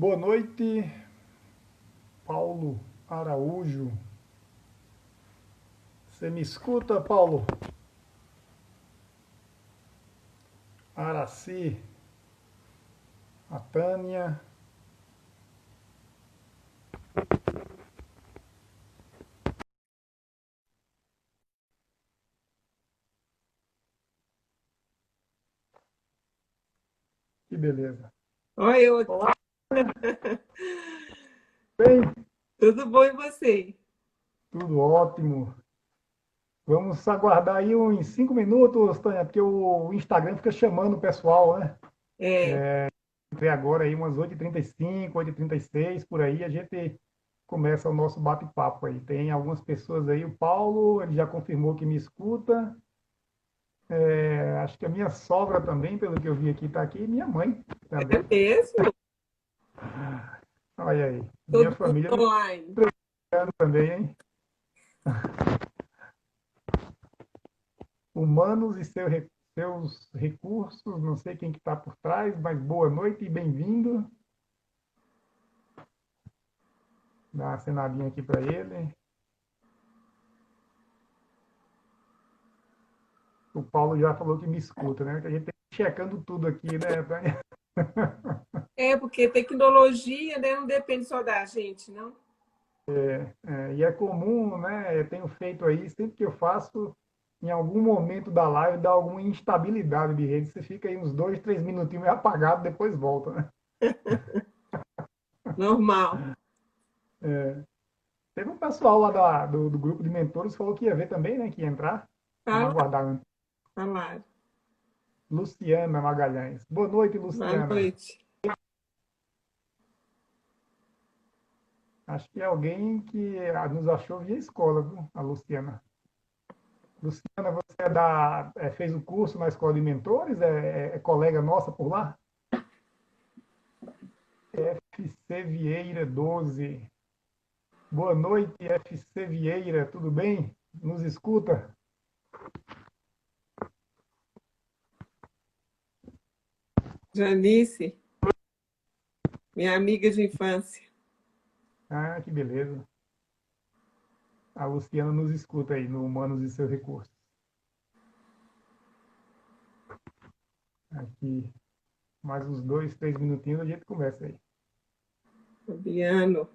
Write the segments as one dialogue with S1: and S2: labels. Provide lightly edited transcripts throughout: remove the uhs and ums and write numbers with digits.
S1: Boa noite, Paulo Araújo. Você me escuta, Paulo? Araci, a Tânia. Que beleza.
S2: Oi,
S1: Olá, bem?
S2: tudo bom e você?
S1: Tudo ótimo. Vamos aguardar aí uns 5 minutos, Tânia, porque o Instagram fica chamando o pessoal, né?
S2: É,
S1: Entre agora aí umas 8h35, 8h36, por aí, a gente começa o nosso bate-papo aí. Tem algumas pessoas aí, o Paulo, ele já confirmou que me escuta. Acho que a minha sogra também, pelo que eu vi aqui, está aqui, e minha mãe
S2: é
S1: também.
S2: mesmo?
S1: Olha aí, minha
S2: Todo mundo
S1: família me
S2: online.
S1: escutando também, hein? Humanos e seus recursos, não sei quem que está por trás, mas boa noite e bem-vindo. Dá uma acenadinha aqui para ele. O Paulo já falou que me escuta, né? Que a gente tem que ir checando tudo aqui, né, Tânia?
S2: É, porque tecnologia, né, não depende só da gente, não?
S1: E é comum, né? Eu tenho feito aí, sempre que eu faço, em algum momento da live dá alguma instabilidade de rede. Você fica aí uns 2, 3 minutinhos meio apagado, depois volta, né?
S2: Normal.
S1: Teve um pessoal lá do grupo de mentores que falou que ia ver também, né? Que ia entrar. Vamos
S2: Fala,
S1: aguardar antes.
S2: falar.
S1: Luciana Magalhães. Boa noite,
S2: Boa
S1: Luciana.
S2: noite.
S1: Acho que é alguém que nos achou via escola, viu? A Luciana. Luciana, você fez o curso na escola de mentores? É colega nossa por lá? FC Vieira 12. Boa noite, FC Vieira, tudo bem? Nos escuta?
S2: Janice, minha amiga de infância.
S1: Ah, que beleza. A Luciana nos escuta aí no Humanos e seus Recursos. Aqui, mais uns 2, 3 minutinhos a gente começa aí.
S2: Fabiano.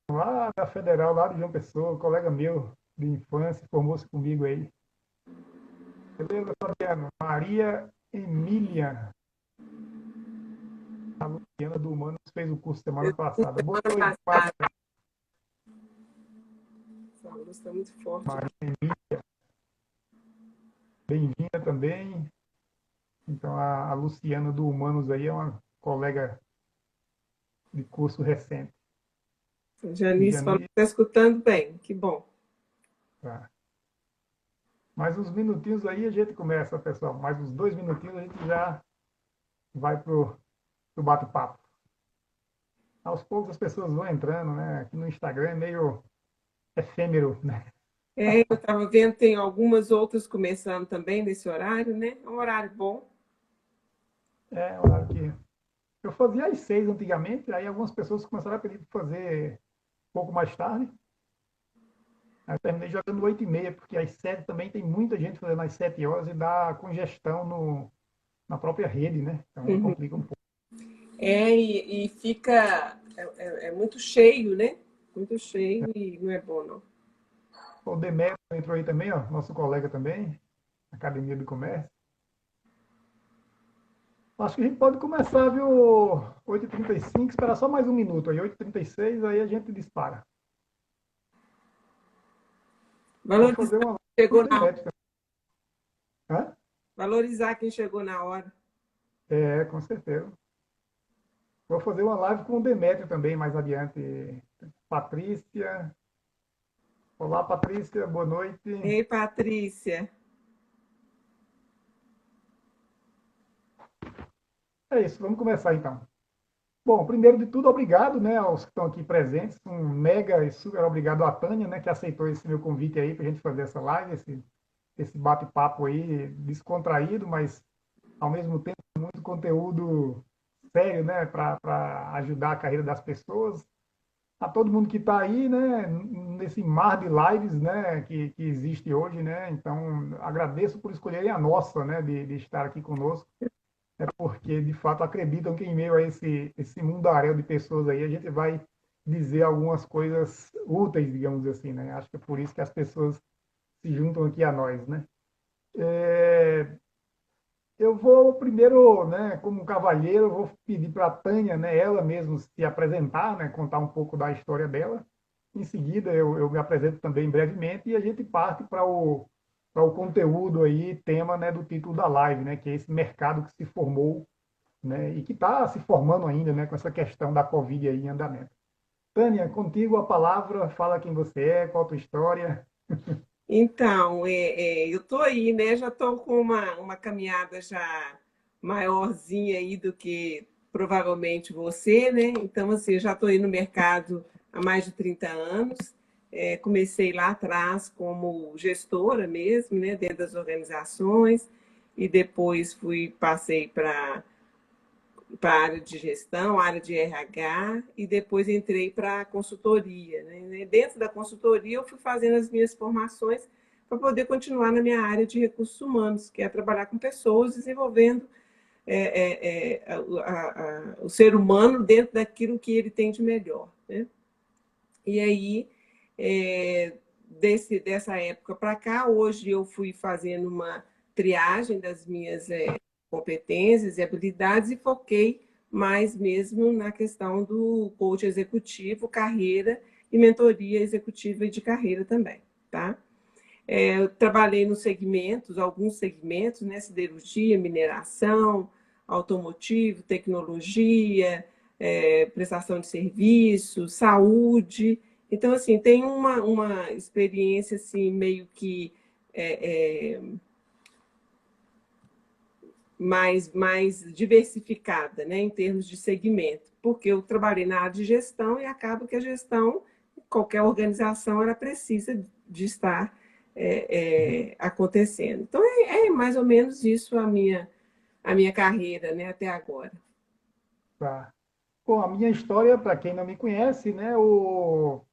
S1: Lá da Federal, lá de João Pessoa, colega meu de infância, formou-se comigo aí. Beleza, Fabiano? Maria Emília, a Luciana do Humanos, fez o curso semana passada. Boa
S2: Semana
S1: noite,
S2: passada. Essa luz está muito forte.
S1: Maria Emília. Bem-vinda também. Então, a Luciana do Humanos aí é uma colega de curso recente.
S2: Janice falou que
S1: Jani,
S2: está escutando bem. Que bom.
S1: tá. Mais uns minutinhos aí a gente começa, pessoal. Mais uns 2 minutinhos a gente já vai pro bate-papo. Aos poucos as pessoas vão entrando, né? Aqui no Instagram é meio efêmero, né?
S2: É, eu estava vendo, tem algumas outras começando também nesse horário, né? É um horário bom.
S1: É um horário que eu fazia às 6 antigamente, aí algumas pessoas começaram a pedir para fazer um pouco mais tarde. Aí eu terminei jogando 8h30, porque às 7 também tem muita gente fazendo às 7 horas e dá congestão na própria rede, né? Então
S2: Uhum.
S1: complica um pouco.
S2: É, e fica. É muito cheio, né? Muito cheio e não é bom, não.
S1: O Demetrio entrou aí também, ó, nosso colega também, Academia do Comércio. Acho que a gente pode começar, viu? 8h35, esperar só mais um minuto aí, 8h36, aí a gente dispara. Vou fazer
S2: Valorizar
S1: uma live
S2: quem
S1: com o
S2: chegou na hora.
S1: Demetrio. Hã?
S2: Valorizar quem chegou na hora.
S1: Com certeza. Vou fazer uma live com o Demetrio também mais adiante. Patrícia. Olá, Patrícia, boa noite.
S2: Ei, Patrícia.
S1: É isso, vamos começar então. Bom, primeiro de tudo, obrigado, né, aos que estão aqui presentes. Um mega e super obrigado à Tânia, né, que aceitou esse meu convite aí para a gente fazer essa live, esse bate-papo aí descontraído, mas ao mesmo tempo muito conteúdo sério, né, para ajudar a carreira das pessoas. A todo mundo que está aí, né, nesse mar de lives, né, que existe hoje, né. Então, agradeço por escolherem a nossa, né, de estar aqui conosco, porque de fato acreditam que em meio a esse mundaréu de pessoas aí, a gente vai dizer algumas coisas úteis, digamos assim, né. Acho que é por isso que as pessoas se juntam aqui a nós, né. É, eu vou primeiro, né, como cavalheiro, eu vou pedir para a Tânia, né, ela mesma se apresentar, né, contar um pouco da história dela. Em seguida, eu me apresento também brevemente e a gente parte para o conteúdo aí, tema, né, do título da live, né, que é esse mercado que se formou, né, e que está se formando ainda, né, com essa questão da Covid aí em andamento. Tânia, contigo a palavra, fala quem você é, qual a tua história.
S2: Então, eu estou aí, né? Já estou com uma caminhada já maiorzinha aí do que provavelmente você, né? Então, assim, eu já estou aí no mercado há mais de 30 anos. Comecei lá atrás como gestora mesmo, né? Dentro das organizações, e depois passei para a área de gestão, área de RH, e depois entrei para a consultoria, né? Dentro da consultoria, eu fui fazendo as minhas formações para poder continuar na minha área de recursos humanos, que é trabalhar com pessoas, desenvolvendo o ser humano dentro daquilo que ele tem de melhor, né? E aí, dessa época para cá, hoje eu fui fazendo uma triagem das minhas competências e habilidades e foquei mais mesmo na questão do coach executivo, carreira e mentoria executiva e de carreira também, tá? Eu trabalhei nos segmentos, alguns segmentos, né? Siderurgia, mineração, automotivo, tecnologia, prestação de serviços, saúde. Então, assim, tem uma experiência assim, meio que mais diversificada, né, em termos de segmento, porque eu trabalhei na área de gestão e acaba que a gestão, qualquer organização, ela precisa de estar acontecendo. Então, é mais ou menos isso a minha carreira, né, até agora.
S1: Tá. Bom, a minha história, para quem não me conhece, né, eu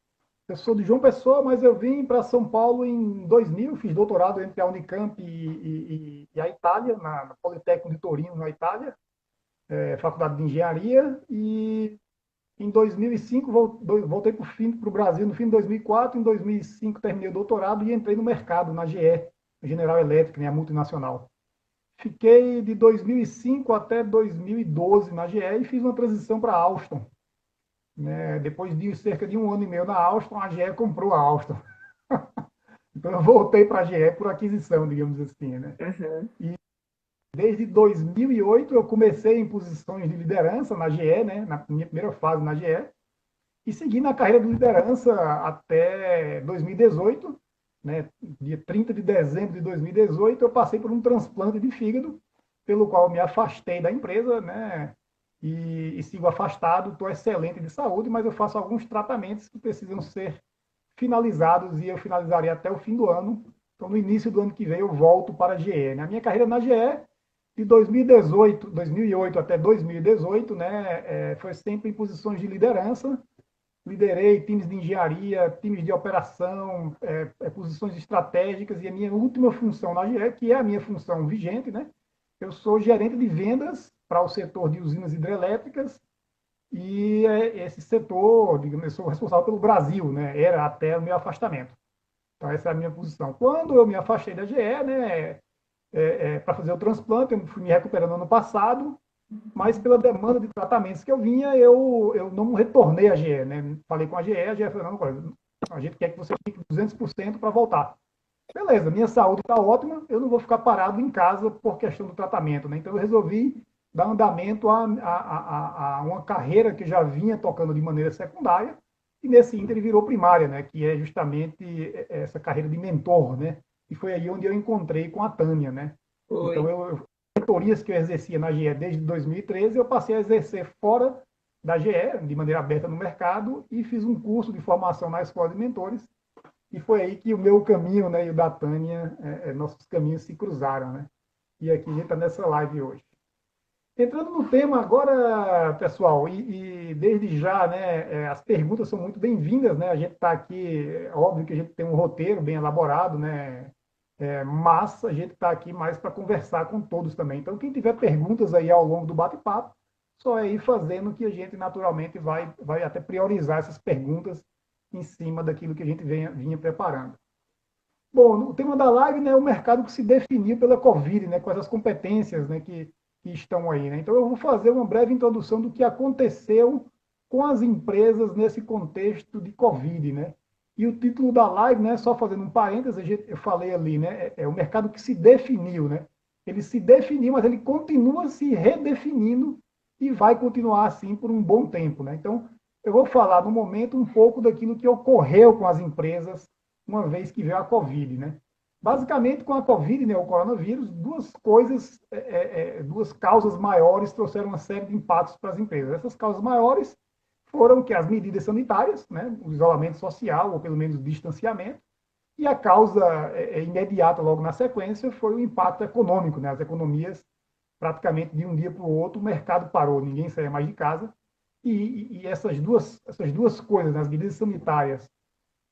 S1: sou de João Pessoa, mas eu vim para São Paulo em 2000, fiz doutorado entre a Unicamp e a Itália, na Politécnico de Torino, na Itália, Faculdade de Engenharia, e em 2005 voltei para o Brasil no fim de 2004, em 2005 terminei o doutorado e entrei no mercado, na GE, General Electric, né, a multinacional. Fiquei de 2005 até 2012 na GE e fiz uma transição para a Alstom. Né? Depois de cerca de um ano e meio na Alstom, a GE comprou a Alstom. Então eu voltei para a GE por aquisição, digamos assim. Né?
S2: Uhum.
S1: Desde 2008 eu comecei em posições de liderança na GE, né? Na minha primeira fase na GE, e segui na carreira de liderança até 2018. Né? Dia 30 de dezembro de 2018 eu passei por um transplante de fígado, pelo qual me afastei da empresa, né? E sigo afastado, estou excelente de saúde, mas eu faço alguns tratamentos que precisam ser finalizados e eu finalizarei até o fim do ano. Então, no início do ano que vem, eu volto para a GE. Né? A minha carreira na GE, de 2008 até 2018, né, foi sempre em posições de liderança. Liderei times de engenharia, times de operação, posições estratégicas, e a minha última função na GE, que é a minha função vigente, né? Eu sou gerente de vendas para o setor de usinas hidrelétricas e esse setor, digamos, eu sou responsável pelo Brasil, né? Era até o meu afastamento. Então, essa é a minha posição. Quando eu me afastei da GE, né, para fazer o transplante, eu fui me recuperando no ano passado, mas pela demanda de tratamentos que eu vinha, eu não retornei à GE. Né? Falei com a GE falou, não, a gente quer que você fique 200% para voltar. Beleza, minha saúde está ótima, eu não vou ficar parado em casa por questão do tratamento. Né? Então, eu resolvi dar andamento a uma carreira que já vinha tocando de maneira secundária, e nesse ínter ele virou primária, né? Que é justamente essa carreira de mentor, né? E foi aí onde eu encontrei com a Tânia, né? Então,
S2: Foi.
S1: mentorias que eu exercia na GE desde 2013, eu passei a exercer fora da GE, de maneira aberta no mercado, e fiz um curso de formação na Escola de Mentores, e foi aí que o meu caminho, né, e o da Tânia, nossos caminhos se cruzaram, né? E aqui a gente está nessa live hoje. Entrando no tema agora, pessoal, e desde já, né, as perguntas são muito bem-vindas, né? A gente está aqui, é óbvio que a gente tem um roteiro bem elaborado, né? Mas a gente está aqui mais para conversar com todos também. Então, quem tiver perguntas aí ao longo do bate-papo, só é ir fazendo que a gente naturalmente vai até priorizar essas perguntas em cima daquilo que a gente vinha preparando. Bom, o tema da live, né, é o mercado que se definiu pela Covid, né, com essas competências, né, que estão aí, né? Então eu vou fazer uma breve introdução do que aconteceu com as empresas nesse contexto de Covid, né? E o título da live, né, só fazendo um parênteses, eu falei ali, né, é o mercado que se definiu, né? Ele se definiu, mas ele continua se redefinindo e vai continuar assim por um bom tempo, né? Então, eu vou falar no momento um pouco daquilo que ocorreu com as empresas uma vez que veio a Covid, né? Basicamente, com a Covid, né, o coronavírus, duas coisas, duas causas maiores trouxeram uma série de impactos para as empresas. Essas causas maiores foram que as medidas sanitárias, né, o isolamento social, ou pelo menos o distanciamento, e a causa imediata, logo na sequência, foi o impacto econômico, né? As economias, praticamente de um dia para o outro, o mercado parou, ninguém saía mais de casa, e essas duas coisas, né, as medidas sanitárias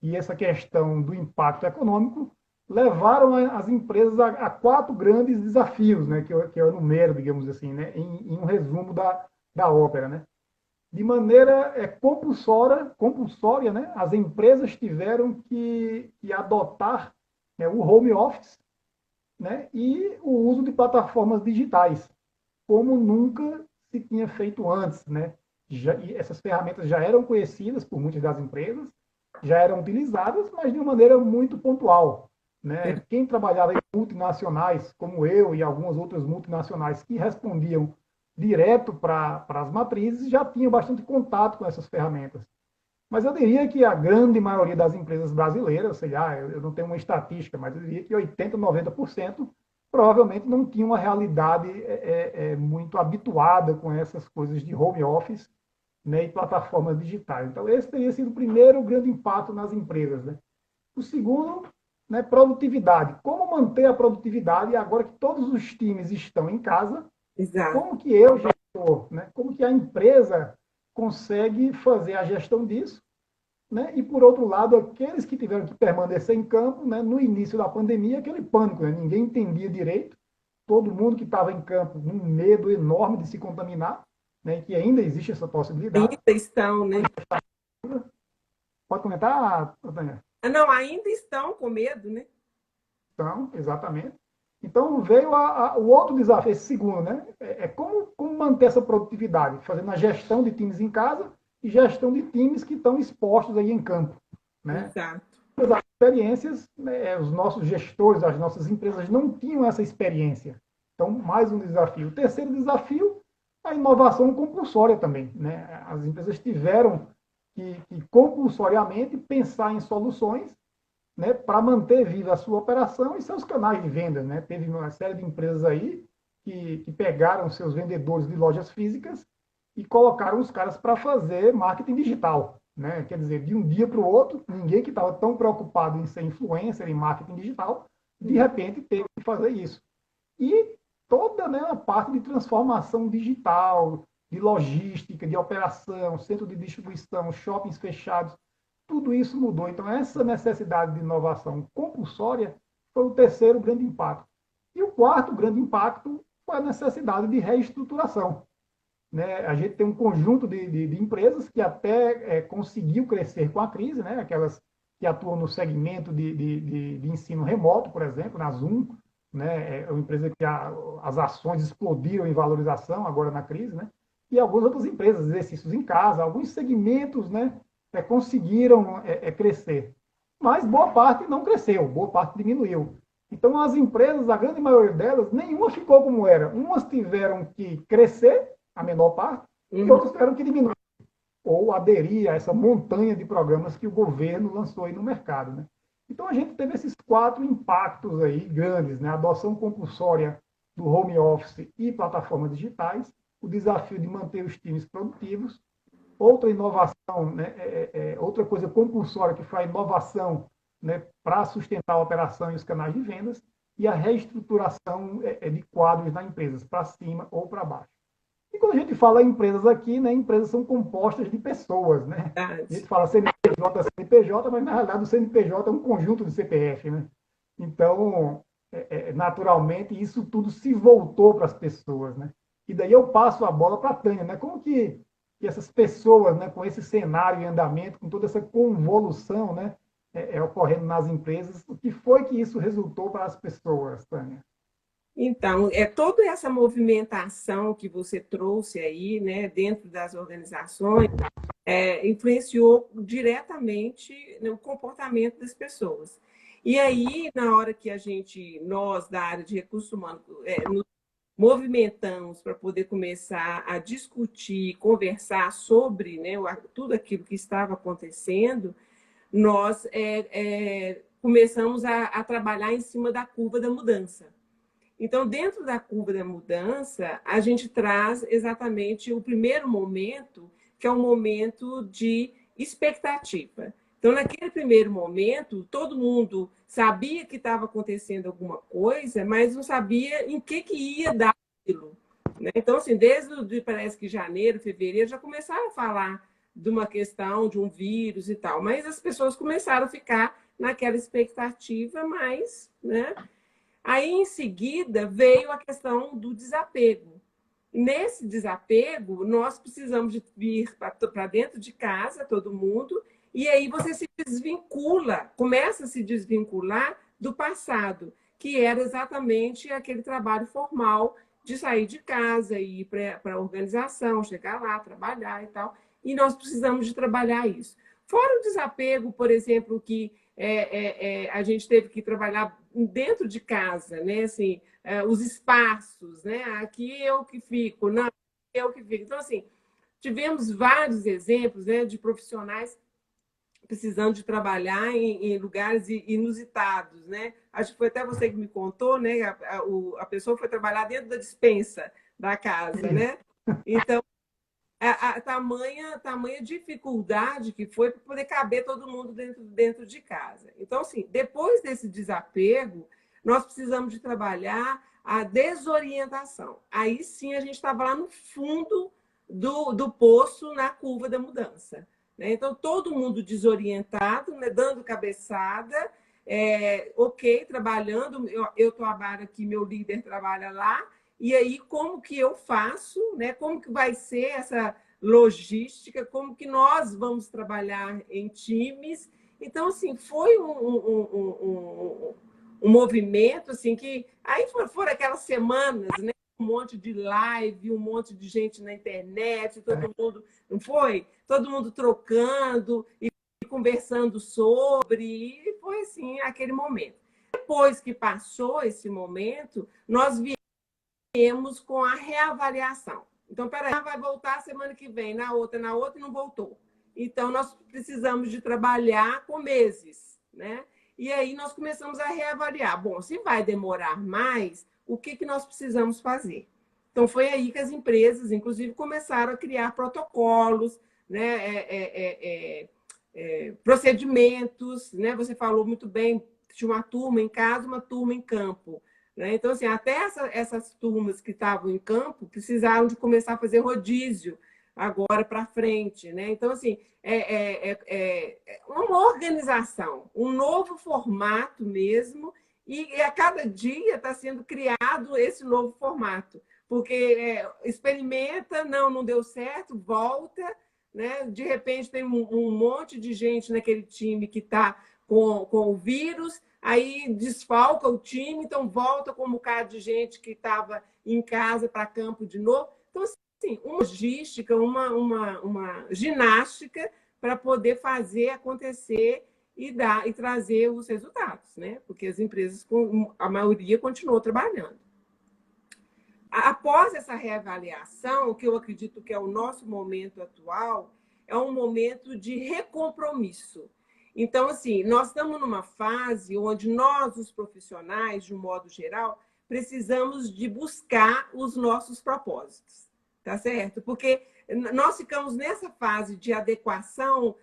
S1: e essa questão do impacto econômico levaram as empresas a quatro grandes desafios, né, que eu enumero, digamos assim, né, em um resumo da ópera. Né. De maneira compulsória, né, as empresas tiveram que adotar, né, o home office, né, e o uso de plataformas digitais, como nunca se tinha feito antes. Né. E essas ferramentas já eram conhecidas por muitas das empresas, já eram utilizadas, mas de uma maneira muito pontual. Né? Quem trabalhava em multinacionais, como eu e algumas outras multinacionais que respondiam direto para as matrizes, já tinham bastante contato com essas ferramentas. Mas eu diria que a grande maioria das empresas brasileiras, sei lá, eu não tenho uma estatística, mas eu diria que 80%, 90% provavelmente não tinha uma realidade muito habituada com essas coisas de home office, né, e plataformas digitais. Então, esse teria sido o primeiro grande impacto nas empresas. Né? O segundo, né, produtividade. Como manter a produtividade agora que todos os times estão em casa?
S2: Exato.
S1: Como que eu, gestor, né, como que a empresa consegue fazer a gestão disso? Né? E, por outro lado, aqueles que tiveram que permanecer em campo, né, no início da pandemia, aquele pânico, né? Ninguém entendia direito, todo mundo que estava em campo, um medo enorme de se contaminar, né, que ainda existe essa possibilidade.
S2: Ainda estão, né?
S1: Pode comentar, Tânia?
S2: Ah, não, ainda estão com medo, né?
S1: Então, exatamente. Então, veio o outro desafio, esse segundo, né? Como manter essa produtividade, fazendo a gestão de times em casa e gestão de times que estão expostos aí em campo, né?
S2: Exato.
S1: As experiências, né, os nossos gestores, as nossas empresas não tinham essa experiência. Então, mais um desafio. O terceiro desafio, a inovação compulsória também, né? As empresas tiveram que compulsoriamente pensar em soluções, né, para manter viva a sua operação e seus canais de venda. Né? Teve uma série de empresas aí que pegaram seus vendedores de lojas físicas e colocaram os caras para fazer marketing digital. Né? Quer dizer, de um dia para o outro, ninguém que estava tão preocupado em ser influencer em marketing digital, de repente teve que fazer isso. E toda, né, a parte de transformação digital, de logística, de operação, centro de distribuição, shoppings fechados, tudo isso mudou. Então, essa necessidade de inovação compulsória foi o terceiro grande impacto. E o quarto grande impacto foi a necessidade de reestruturação. Né? A gente tem um conjunto de empresas que até conseguiu crescer com a crise, né? Aquelas que atuam no segmento de ensino remoto, por exemplo, na Zoom, né? É uma empresa que as ações explodiram em valorização agora na crise, né? E algumas outras empresas, exercícios em casa, alguns segmentos, né? Conseguiram crescer. Mas boa parte não cresceu, boa parte diminuiu. Então, as empresas, a grande maioria delas, nenhuma ficou como era. Umas tiveram que crescer, a menor parte, e
S2: Uhum.
S1: outros tiveram que diminuir ou aderir a essa montanha de programas que o governo lançou aí no mercado. Né? Então, a gente teve esses quatro impactos aí grandes, né? A adoção compulsória do home office e plataformas digitais, o desafio de manter os times produtivos, outra inovação, né? Outra coisa compulsória que foi a inovação, né? Para sustentar a operação e os canais de vendas, e a reestruturação de quadros na empresa, para cima ou para baixo. E quando a gente fala em empresas aqui, né, empresas são compostas de pessoas, né? A
S2: Verdade.
S1: gente fala CNPJ, CNPJ, mas na realidade o CNPJ é um conjunto de CPF, né? Então, naturalmente, isso tudo se voltou para as pessoas, né? E daí eu passo a bola para a Tânia, né? Como que essas pessoas, né, com esse cenário em andamento, com toda essa convolução, né, ocorrendo nas empresas, o que foi que isso resultou para as pessoas, Tânia?
S2: Então, toda essa movimentação que você trouxe aí, né, dentro das organizações, influenciou diretamente no comportamento das pessoas. E aí, na hora que nós da área de recursos humanos, nos movimentamos para poder começar a discutir, conversar sobre, né, tudo aquilo que estava acontecendo, nós começamos a trabalhar em cima da curva da mudança. Então, dentro da curva da mudança, a gente traz exatamente o primeiro momento, que é o momento de expectativa. Então, naquele primeiro momento, todo mundo sabia que estava acontecendo alguma coisa, mas não sabia em que ia dar aquilo. Né? Então, assim, parece que janeiro, fevereiro, já começaram a falar de uma questão, de um vírus e tal, mas as pessoas começaram a ficar naquela expectativa, mas, né? Aí, em seguida, veio a questão do desapego. Nesse desapego, nós precisamos de vir para dentro de casa, todo mundo, e aí você se desvincula, começa a se desvincular do passado, que era exatamente aquele trabalho formal de sair de casa e ir para a organização, chegar lá, trabalhar e tal. E nós precisamos de trabalhar isso. Fora o desapego, por exemplo, que a gente teve que trabalhar dentro de casa, né? Assim, os espaços, né? Aqui eu que fico, não, eu que fico. Então, assim, tivemos vários exemplos, né, de profissionais precisando de trabalhar em lugares inusitados, né? Acho que foi até você que me contou, né? A pessoa foi trabalhar dentro da despensa da casa, né? Então, a tamanha dificuldade que foi para poder caber todo mundo dentro de casa. Então, assim, depois desse desapego, nós precisamos de trabalhar a desorientação. Aí sim a gente estava lá no fundo do poço na curva da mudança. Né? Então, todo mundo desorientado, né? Dando cabeçada, ok, trabalhando, eu trabalho aqui, meu líder trabalha lá, e aí, como que eu faço, né? Como que vai ser essa logística, como que nós vamos trabalhar em times. Então, assim, foi um movimento assim, que aí foram aquelas semanas, né? Um monte de live, um monte de gente na internet, todo mundo, não foi? Todo mundo trocando e conversando sobre, e foi assim, aquele momento. Depois que passou esse momento, nós viemos com a reavaliação. Então, peraí, vai voltar semana que vem, na outra, e não voltou. Então, nós precisamos de trabalhar com meses, né? E aí nós começamos a reavaliar. Bom, se vai demorar mais, o que nós precisamos fazer? Então, foi aí que as empresas, inclusive, começaram a criar protocolos, né? Procedimentos, né? Você falou muito bem, tinha uma turma em casa, uma turma em campo. Né? Então, assim, até essas turmas que estavam em campo precisaram de começar a fazer rodízio agora para frente. Né? Então, assim, uma organização, um novo formato mesmo, e a cada dia está sendo criado esse novo formato. Porque experimenta, não deu certo, volta, né? De repente tem um monte de gente naquele time que está com o vírus, aí desfalca o time, então volta com um bocado de gente que estava em casa para campo de novo. Então, assim, uma logística, uma ginástica para poder fazer acontecer e trazer os resultados, né? Porque as empresas, a maioria, continuou trabalhando. Após essa reavaliação, que eu acredito que é o nosso momento atual, é um momento de recompromisso. Então, assim, nós estamos numa fase onde nós, os profissionais, de um modo geral, precisamos de buscar os nossos propósitos, tá certo? Porque nós ficamos nessa fase de adequação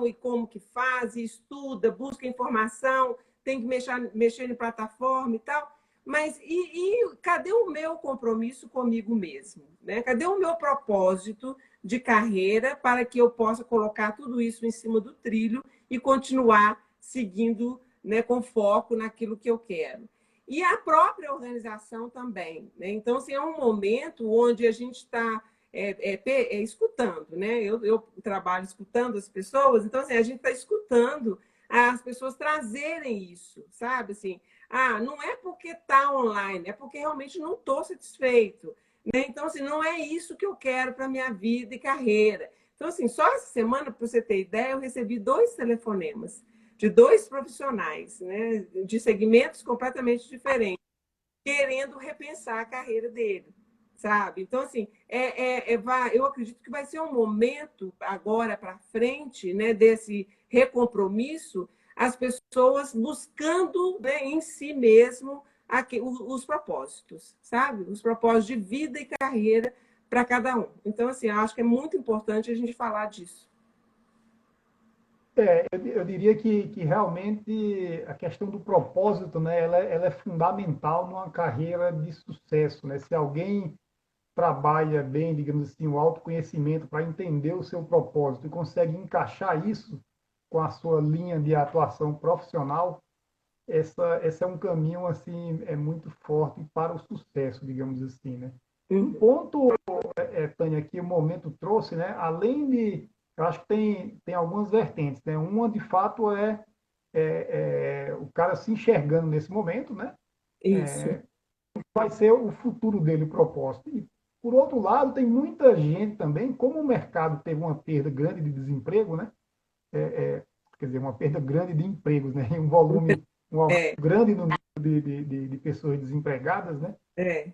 S2: e como que faz, estuda, busca informação, tem que mexer em plataforma e tal, Mas e cadê o meu compromisso comigo mesmo? Né? Cadê o meu propósito de carreira para que eu possa colocar tudo isso em cima do trilho e continuar seguindo, né, com foco naquilo que eu quero? E a própria organização também. Né? Então, assim, é um momento onde a gente está escutando. Né? Eu trabalho escutando as pessoas, então, assim, a gente está escutando as pessoas trazerem isso, sabe? Assim, não é porque está online, é porque realmente não estou satisfeito. Né? Então, assim, não é isso que eu quero para a minha vida e carreira. Então, assim, só essa semana, para você ter ideia, eu recebi 2 telefonemas de 2 profissionais, né, de segmentos completamente diferentes, querendo repensar a carreira dele, sabe? Então, assim, eu acredito que vai ser um momento agora para frente, né, desse recompromisso, as pessoas buscando, né, em si mesmo os propósitos, sabe? Os propósitos de vida e carreira para cada um. Então, assim, eu acho que é muito importante a gente falar disso.
S1: Eu diria que realmente a questão do propósito, né, ela é fundamental numa carreira de sucesso, né? Se alguém trabalha bem, digamos assim, o autoconhecimento para entender o seu propósito e consegue encaixar isso com a sua linha de atuação profissional, essa é um caminho assim muito forte para o sucesso, digamos assim, né? Um
S2: Uhum.
S1: ponto, Tânia, que o momento trouxe, né? Além de, eu acho que tem algumas vertentes, né? Uma de fato o cara se enxergando nesse momento, né?
S2: Isso.
S1: Vai ser o futuro dele, o propósito. E, por outro lado, tem muita gente também, como o mercado teve uma perda grande de desemprego, né? Quer dizer, uma perda grande de empregos, né? Um aumento
S2: É,
S1: grande no número de pessoas desempregadas, né?
S2: é.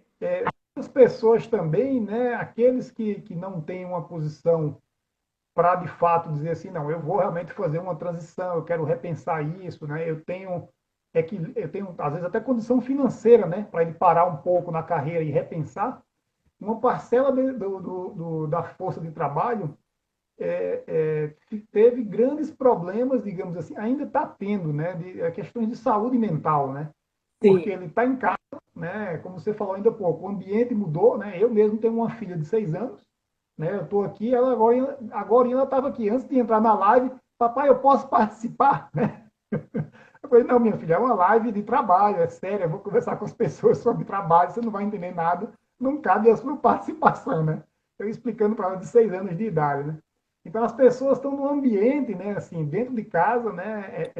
S1: As pessoas também, né? Aqueles que não têm uma posição para de fato dizer assim, não, eu vou realmente fazer uma transição, eu quero repensar isso, né? Eu tenho às vezes até condição financeira, né, para ele parar um pouco na carreira e repensar. Uma parcela da força de trabalho teve grandes problemas, digamos assim, ainda está tendo, né, questões de saúde mental, né? Porque
S2: Sim.
S1: ele está em casa, né? Como você falou ainda há pouco, o ambiente mudou, né? Eu mesmo tenho uma filha de 6 anos, né? Eu estou aqui, ela agora ela estava aqui antes de entrar na live, papai, eu posso participar, né? Eu falei, não, minha filha, é uma live de trabalho, é sério, eu vou conversar com as pessoas sobre trabalho, você não vai entender nada, não cabe a sua participação, né? Eu explicando para ela de 6 anos de idade, né? Então as pessoas estão no ambiente, né? Assim, dentro de casa, né?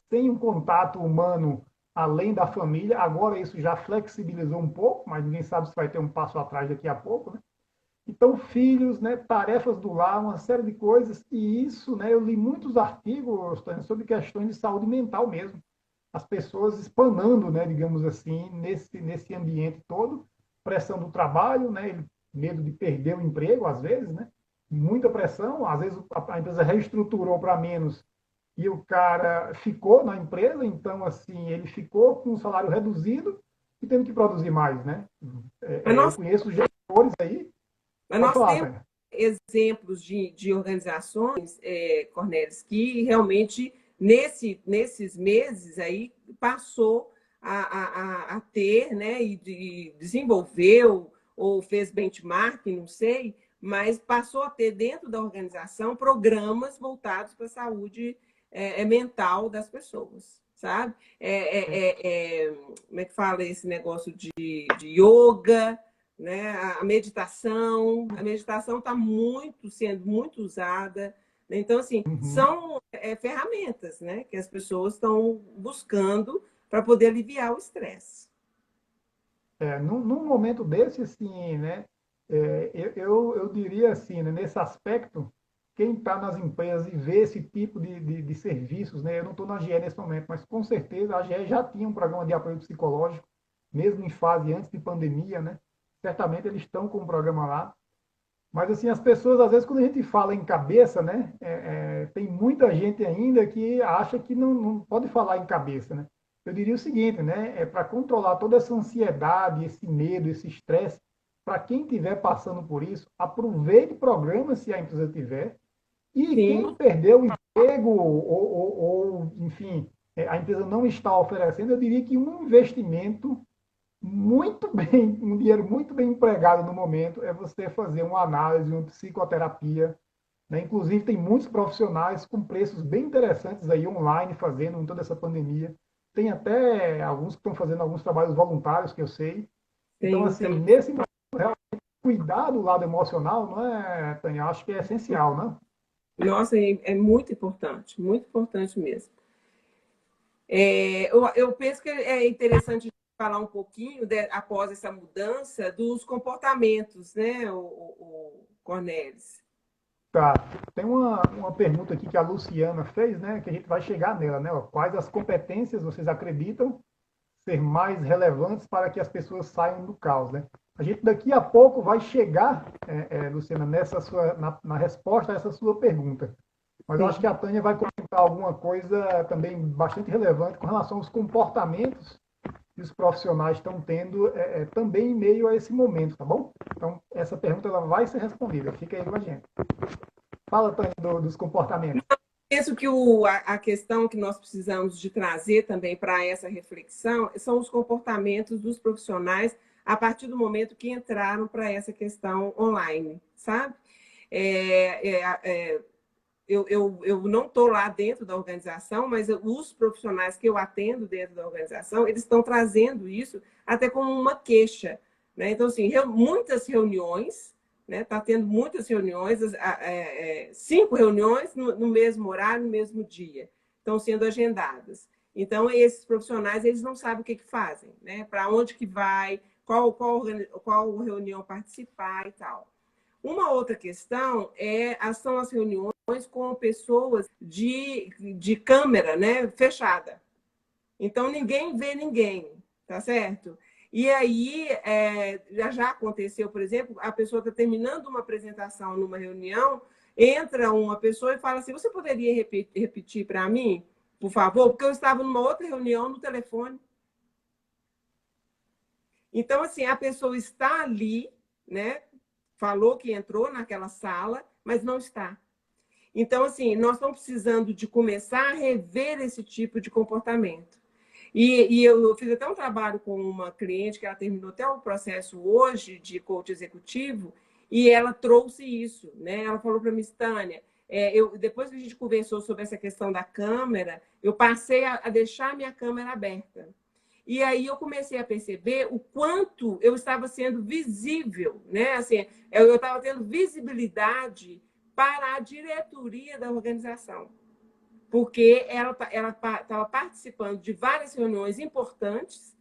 S1: Sem um contato humano além da família. Agora isso já flexibilizou um pouco, mas ninguém sabe se vai ter um passo atrás daqui a pouco, né? Então, filhos, né, tarefas do lar, uma série de coisas, e isso, né, eu li muitos artigos, Tânia, sobre questões de saúde mental mesmo. As pessoas espanando, né, digamos assim, nesse ambiente todo, pressão do trabalho, né, medo de perder o emprego, às vezes, né, muita pressão, às vezes a empresa reestruturou para menos e o cara ficou na empresa, então, assim, ele ficou com um salário reduzido e tendo que produzir mais, né?
S2: Mas
S1: Eu
S2: nós,
S1: conheço gestores aí,
S2: mas
S1: pode
S2: nós
S1: falar,
S2: temos
S1: Tânia.
S2: exemplos de organizações, Cornélis, que realmente, nesses meses aí, passou a ter, né, e desenvolveu ou fez benchmarking, não sei, mas passou a ter dentro da organização programas voltados para a saúde mental das pessoas, sabe? Como é que fala esse negócio de yoga, né? A meditação está sendo muito usada. Né? Então, assim,
S1: Uhum.
S2: são ferramentas, né, que as pessoas estão buscando para poder aliviar o estresse.
S1: Num momento desse, assim, né, eu diria assim, né, nesse aspecto, quem está nas empresas e vê esse tipo de serviços, né, eu não estou na GE nesse momento, mas com certeza a GE já tinha um programa de apoio psicológico, mesmo em fase antes de pandemia, né, certamente eles estão com um programa lá, mas assim, as pessoas, às vezes, quando a gente fala em cabeça, né, tem muita gente ainda que acha que não pode falar em cabeça, né? Eu diria o seguinte, né, para controlar toda essa ansiedade, esse medo, esse estresse, para quem estiver passando por isso, aproveite o programa, se a empresa tiver, e quem
S2: Sim,
S1: perdeu o emprego, enfim, a empresa não está oferecendo, eu diria que um investimento muito bem, um dinheiro muito bem empregado no momento é você fazer uma análise, uma psicoterapia, né? Inclusive, tem muitos profissionais com preços bem interessantes aí online fazendo em toda essa pandemia. Tem até alguns que estão fazendo alguns trabalhos voluntários que eu sei. Então,
S2: Tem
S1: assim,
S2: também.
S1: nesse cuidar do lado emocional, não é, Tânia? Acho que é essencial, né?
S2: Nossa, é muito importante mesmo. Eu penso que é interessante falar um pouquinho, após essa mudança, dos comportamentos, né, o Cornelis?
S1: Tá. Tem uma pergunta aqui que a Luciana fez, né? Que a gente vai chegar nela, né? Ó. Quais as competências vocês acreditam ser mais relevantes para que as pessoas saiam do caos, né? A gente daqui a pouco vai chegar, Luciana, na resposta a essa sua pergunta. Mas eu acho que
S2: Sim.
S1: a Tânia vai comentar alguma coisa também bastante relevante com relação aos comportamentos que os profissionais estão tendo também em meio a esse momento, tá bom? Então, essa pergunta ela vai ser respondida. Fica aí com a gente. Fala, Tânia, dos comportamentos.
S2: Penso que a questão que nós precisamos de trazer também para essa reflexão são os comportamentos dos profissionais a partir do momento que entraram para essa questão online, sabe? É, é, é, eu não estou lá dentro da organização, mas os profissionais que eu atendo dentro da organização, eles estão trazendo isso até como uma queixa. Né? Então, assim, muitas reuniões, né? Está tendo muitas reuniões, 5 reuniões no mesmo horário, no mesmo dia, estão sendo agendadas. Então, esses profissionais, eles não sabem o que fazem, né? Para onde que vai, qual reunião participar e tal. Uma outra questão são as reuniões com pessoas de câmera, né, fechada. Então, ninguém vê ninguém, tá certo? E aí, já aconteceu, por exemplo, a pessoa está terminando uma apresentação numa reunião, entra uma pessoa e fala assim, você poderia repetir para mim, por favor? Porque eu estava numa outra reunião no telefone. Então, assim, a pessoa está ali, né? Falou que entrou naquela sala, mas não está. Então, assim, nós estamos precisando de começar a rever esse tipo de comportamento. E eu fiz até um trabalho com uma cliente que ela terminou até o processo hoje de coach executivo e ela trouxe isso, né? Ela falou para mim, Tânia, depois que a gente conversou sobre essa questão da câmera, eu passei a deixar a minha câmera aberta. E aí eu comecei a perceber o quanto eu estava sendo visível, né? Assim, eu estava tendo visibilidade para a diretoria da organização, porque ela estava participando de várias reuniões importantes,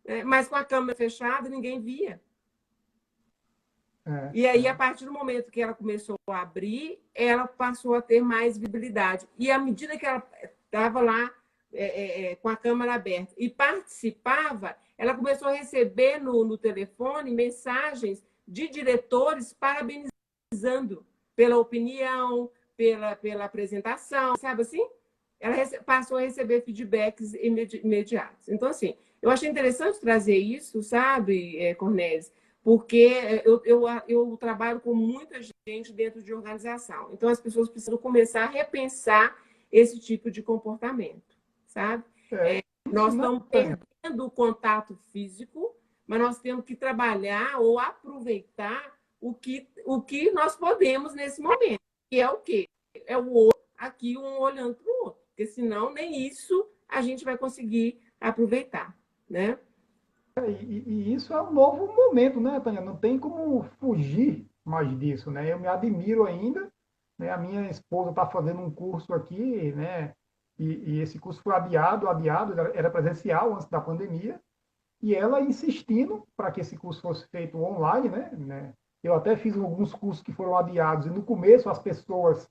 S2: né? Mas com a câmera fechada ninguém via.
S1: É,
S2: E aí, a partir do momento que ela começou a abrir, ela passou a ter mais visibilidade. E à medida que ela estava lá com a câmera aberta e participava, ela começou a receber no telefone mensagens de diretores parabenizando pela opinião, pela apresentação, sabe assim? Ela passou a receber feedbacks imediatos. Então, assim, eu achei interessante trazer isso, sabe, Cornélis? Porque eu trabalho com muita gente dentro de organização. Então, as pessoas precisam começar a repensar esse tipo de comportamento, sabe?
S1: é isso,
S2: Nós
S1: né,
S2: estamos
S1: Tânia?
S2: perdendo o contato físico, mas nós temos que trabalhar ou aproveitar o que nós podemos nesse momento, que é o quê? É o outro aqui, um olhando para o outro, porque senão nem isso a gente vai conseguir aproveitar, né?
S1: E isso é um novo momento, né, Tânia? Não tem como fugir mais disso, né? Eu me admiro ainda, né? A minha esposa está fazendo um curso aqui, né? E esse curso foi adiado, era presencial antes da pandemia, e ela insistindo para que esse curso fosse feito online, né? Eu até fiz alguns cursos que foram adiados, e no começo as pessoas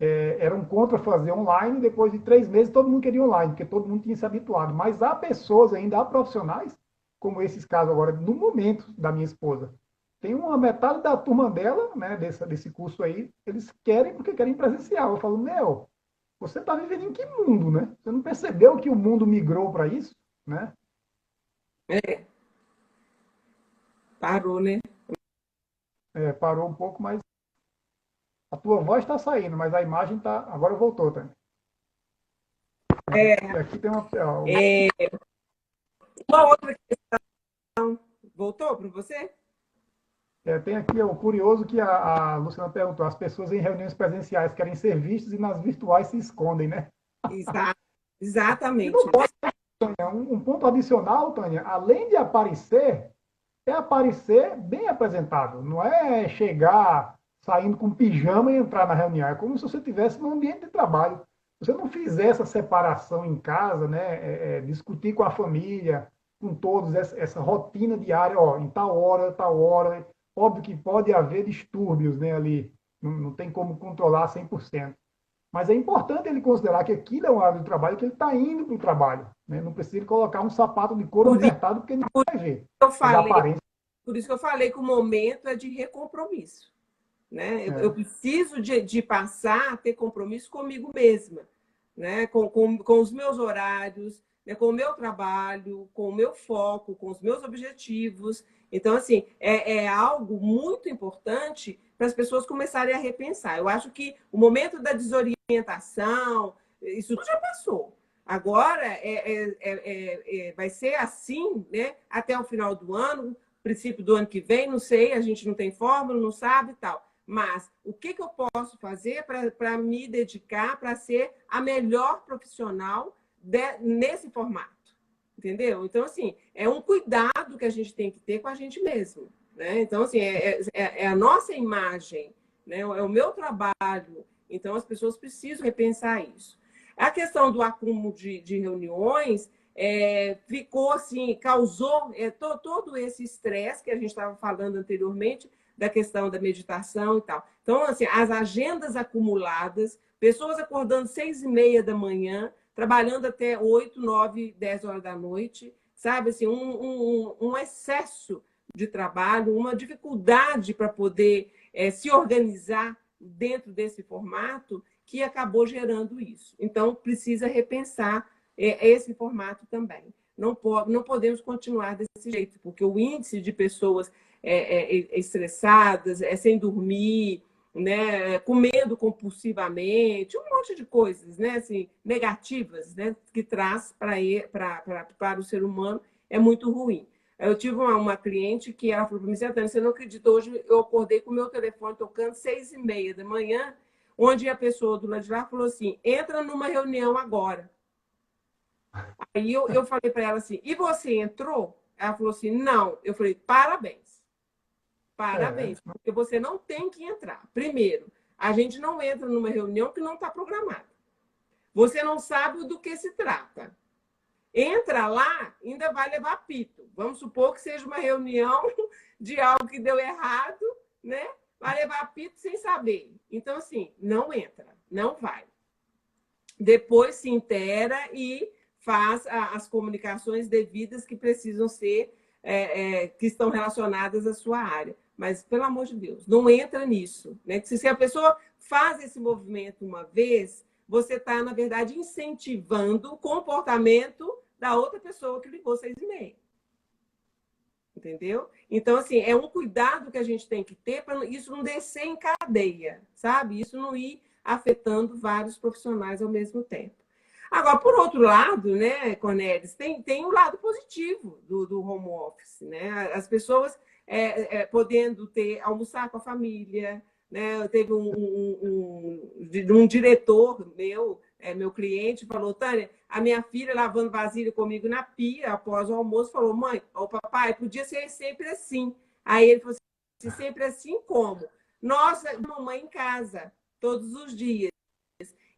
S1: eram contra fazer online, depois de 3 meses todo mundo queria online, porque todo mundo tinha se habituado. Mas há pessoas ainda, há profissionais, como esses casos agora, no momento da minha esposa. Tem uma metade da turma dela, né, desse curso aí, eles querem porque querem presencial. Eu falo, meu, você está vivendo em que mundo, né? Você não percebeu que o mundo migrou para isso, né?
S2: É, parou, né?
S1: Parou um pouco, mas a tua voz está saindo, mas a imagem está. Agora voltou, tá? E aqui tem uma.
S2: É, uma outra. Voltou para você?
S1: Tem aqui o curioso que a Luciana perguntou, as pessoas em reuniões presenciais querem ser vistas e nas virtuais se escondem, né? E
S2: Exatamente.
S1: não pode, um ponto adicional, Tânia, além de aparecer, é aparecer bem apresentado. Não é chegar saindo com pijama e entrar na reunião. É como se você estivesse no ambiente de trabalho. Se você não fizer essa separação em casa, né, discutir com a família, com todos, essa rotina diária, ó, em tal hora, óbvio que pode haver distúrbios, né, ali, não tem como controlar 100%. Mas é importante ele considerar que aquilo é um horário de trabalho, que ele está indo para o trabalho. Né? Não precisa colocar um sapato de couro
S2: Por isso
S1: apertado, porque ninguém vai ver.
S2: eu
S1: Mas a
S2: falei,
S1: aparência
S2: por isso que eu falei que o momento é de recompromisso. Né? Eu
S1: é.
S2: preciso de passar a ter compromisso comigo mesma, né? Com os meus horários, né? Com o meu trabalho, com o meu foco, com os meus objetivos. Então, assim, é algo muito importante para as pessoas começarem a repensar. Eu acho que o momento da desorientação, isso tudo já passou. Agora vai ser assim, né? Até o final do ano, princípio do ano que vem, não sei, a gente não tem fórmula, não sabe e tal. Mas o que eu posso fazer para me dedicar para ser a melhor profissional nesse formato? Entendeu? Então, assim, é um cuidado que a gente tem que ter com a gente mesmo. Né? Então, assim, é a nossa imagem, né? É o meu trabalho. Então, as pessoas precisam repensar isso. A questão do acúmulo de reuniões ficou assim, causou todo esse estresse que a gente estava falando anteriormente, da questão da meditação e tal. Então, assim, as agendas acumuladas, pessoas acordando 6h30 da manhã, trabalhando até 8, 9, 10 horas da noite, sabe? Assim, um excesso de trabalho, uma dificuldade para poder se organizar dentro desse formato que acabou gerando isso. Então, precisa repensar esse formato também. Não podemos continuar desse jeito, porque o índice de pessoas estressadas, sem dormir, né, comendo compulsivamente, um monte de coisas, né, assim, negativas, né, que traz para o ser humano é muito ruim. Eu tive uma cliente que ela falou para mim, você não acredita, hoje eu acordei com o meu telefone tocando 6h30 da manhã, onde a pessoa do lado de lá falou assim, entra numa reunião agora. Aí eu falei para ela assim, e você entrou? Ela falou assim, não. Eu falei, parabéns. Parabéns, porque você não tem que entrar. Primeiro, a gente não entra numa reunião que não está programada. Você não sabe do que se trata. Entra lá, ainda vai levar pito. Vamos supor que seja uma reunião de algo que deu errado, né? Vai levar pito sem saber. Então, assim, não entra, não vai. Depois se inteira e faz as comunicações devidas que precisam ser, que estão relacionadas à sua área. Mas, pelo amor de Deus, não entra nisso. Né? Se a pessoa faz esse movimento uma vez, você está, na verdade, incentivando o comportamento da outra pessoa que ligou 6h30. Entendeu? Então, assim, é um cuidado que a gente tem que ter para isso não descer em cadeia, sabe? Isso não ir afetando vários profissionais ao mesmo tempo. Agora, por outro lado, né, Cornelis, tem um lado positivo do home office, né? As pessoas podendo almoçar com a família, né? Teve um diretor meu cliente, falou, Tânia, a minha filha lavando vasilha comigo na pia após o almoço, falou, mãe, ô papai, podia ser sempre assim. Aí ele falou assim, sempre assim como? Nossa, mamãe em casa, todos os dias.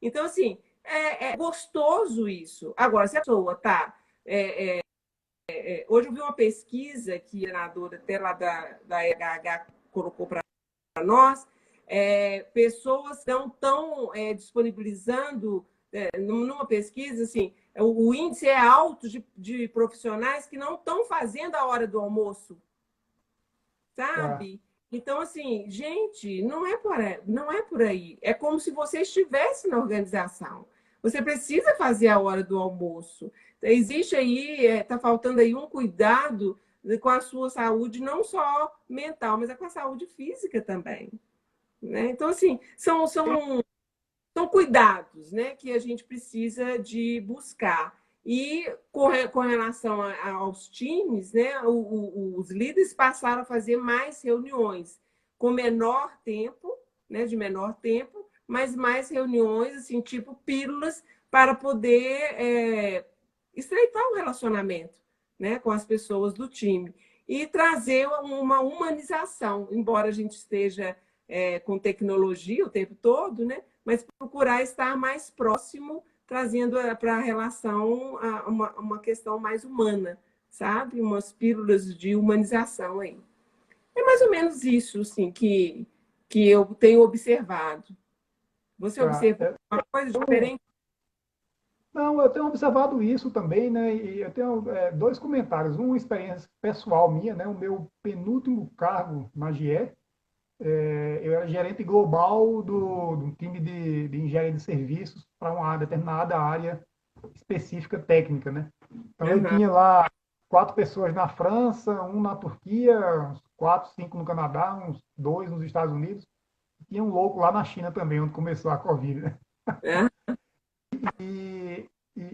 S2: Então, assim, é gostoso isso. Agora, se a pessoa está... hoje eu vi uma pesquisa que a senadora até lá da EHH colocou para nós, pessoas não estão disponibilizando, numa pesquisa, assim, o índice é alto de profissionais que não estão fazendo a hora do almoço, sabe? Então, assim, gente, não é por aí. É como se você estivesse na organização. Você precisa fazer a hora do almoço. Existe aí, está faltando aí um cuidado com a sua saúde, não só mental, mas com a saúde física também. Né? Então, assim, são cuidados, né, que a gente precisa de buscar. E com relação aos times, né, os líderes passaram a fazer mais reuniões com menor tempo, né, de menor tempo, mas mais reuniões, assim, tipo pílulas, para poder estreitar o relacionamento, né, com as pessoas do time e trazer uma humanização, embora a gente esteja com tecnologia o tempo todo, né, mas procurar estar mais próximo, trazendo para a relação uma questão mais humana, sabe? Umas pílulas de humanização aí. É mais ou menos isso, assim, que eu tenho observado. Você
S1: Tá.
S2: observou uma coisa diferente?
S1: Não, eu tenho observado isso também, né? E eu tenho dois comentários. Uma experiência pessoal minha, né? O meu penúltimo cargo na GE, eu era gerente global do time de engenharia de serviços para uma determinada área específica técnica, né? Então eu
S2: Uhum.
S1: tinha lá 4 pessoas na França, um na Turquia, uns 4, 5 no Canadá, uns 2 nos Estados Unidos. E tinha um louco lá na China também, onde começou a Covid, né?
S2: É,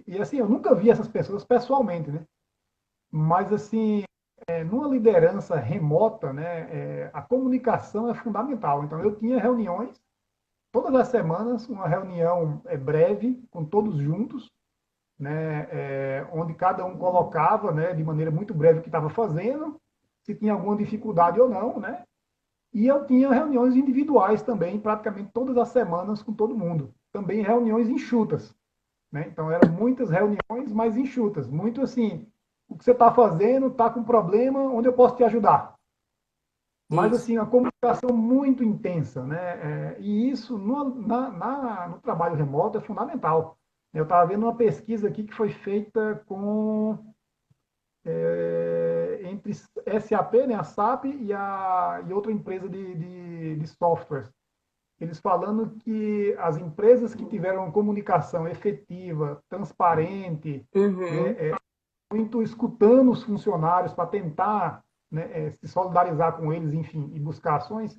S1: E assim, eu nunca vi essas pessoas pessoalmente, né? Mas assim, numa liderança remota, né, a comunicação é fundamental. Então eu tinha reuniões todas as semanas, uma reunião breve com todos juntos, né, onde cada um colocava, né, de maneira muito breve o que estava fazendo, se tinha alguma dificuldade ou não, né? E eu tinha reuniões individuais também, praticamente todas as semanas com todo mundo. Também reuniões enxutas, né? Então eram muitas reuniões, mas enxutas, muito assim, o que você está fazendo, está com problema, onde eu posso te ajudar? Mas
S2: isso.
S1: assim, a comunicação muito intensa, né? E isso no trabalho remoto é fundamental. Eu estava vendo uma pesquisa aqui que foi feita entre SAP, né, a SAP e outra empresa de softwares. Eles falando que as empresas que tiveram comunicação efetiva, transparente, né,
S2: Uhum.
S1: muito escutando os funcionários para tentar, né, se solidarizar com eles, enfim, e buscar ações,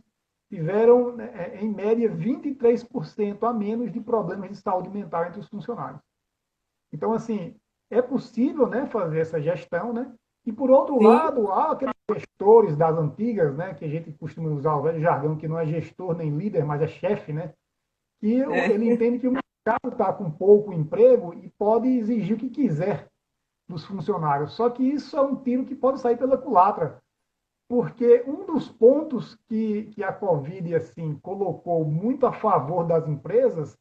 S1: tiveram, né, em média, 23% a menos de problemas de saúde mental entre os funcionários. Então, assim, é possível, né, fazer essa gestão, né? E, por outro
S2: Sim,
S1: lado, há aqueles gestores das antigas, né, que a gente costuma usar o velho jargão, que não é gestor nem líder, mas é chefe, né? Que
S2: é,
S1: ele entende que o mercado está com pouco emprego e pode exigir o que quiser dos funcionários. Só que isso é um tiro que pode sair pela culatra, porque um dos pontos que a Covid assim colocou muito a favor das empresas,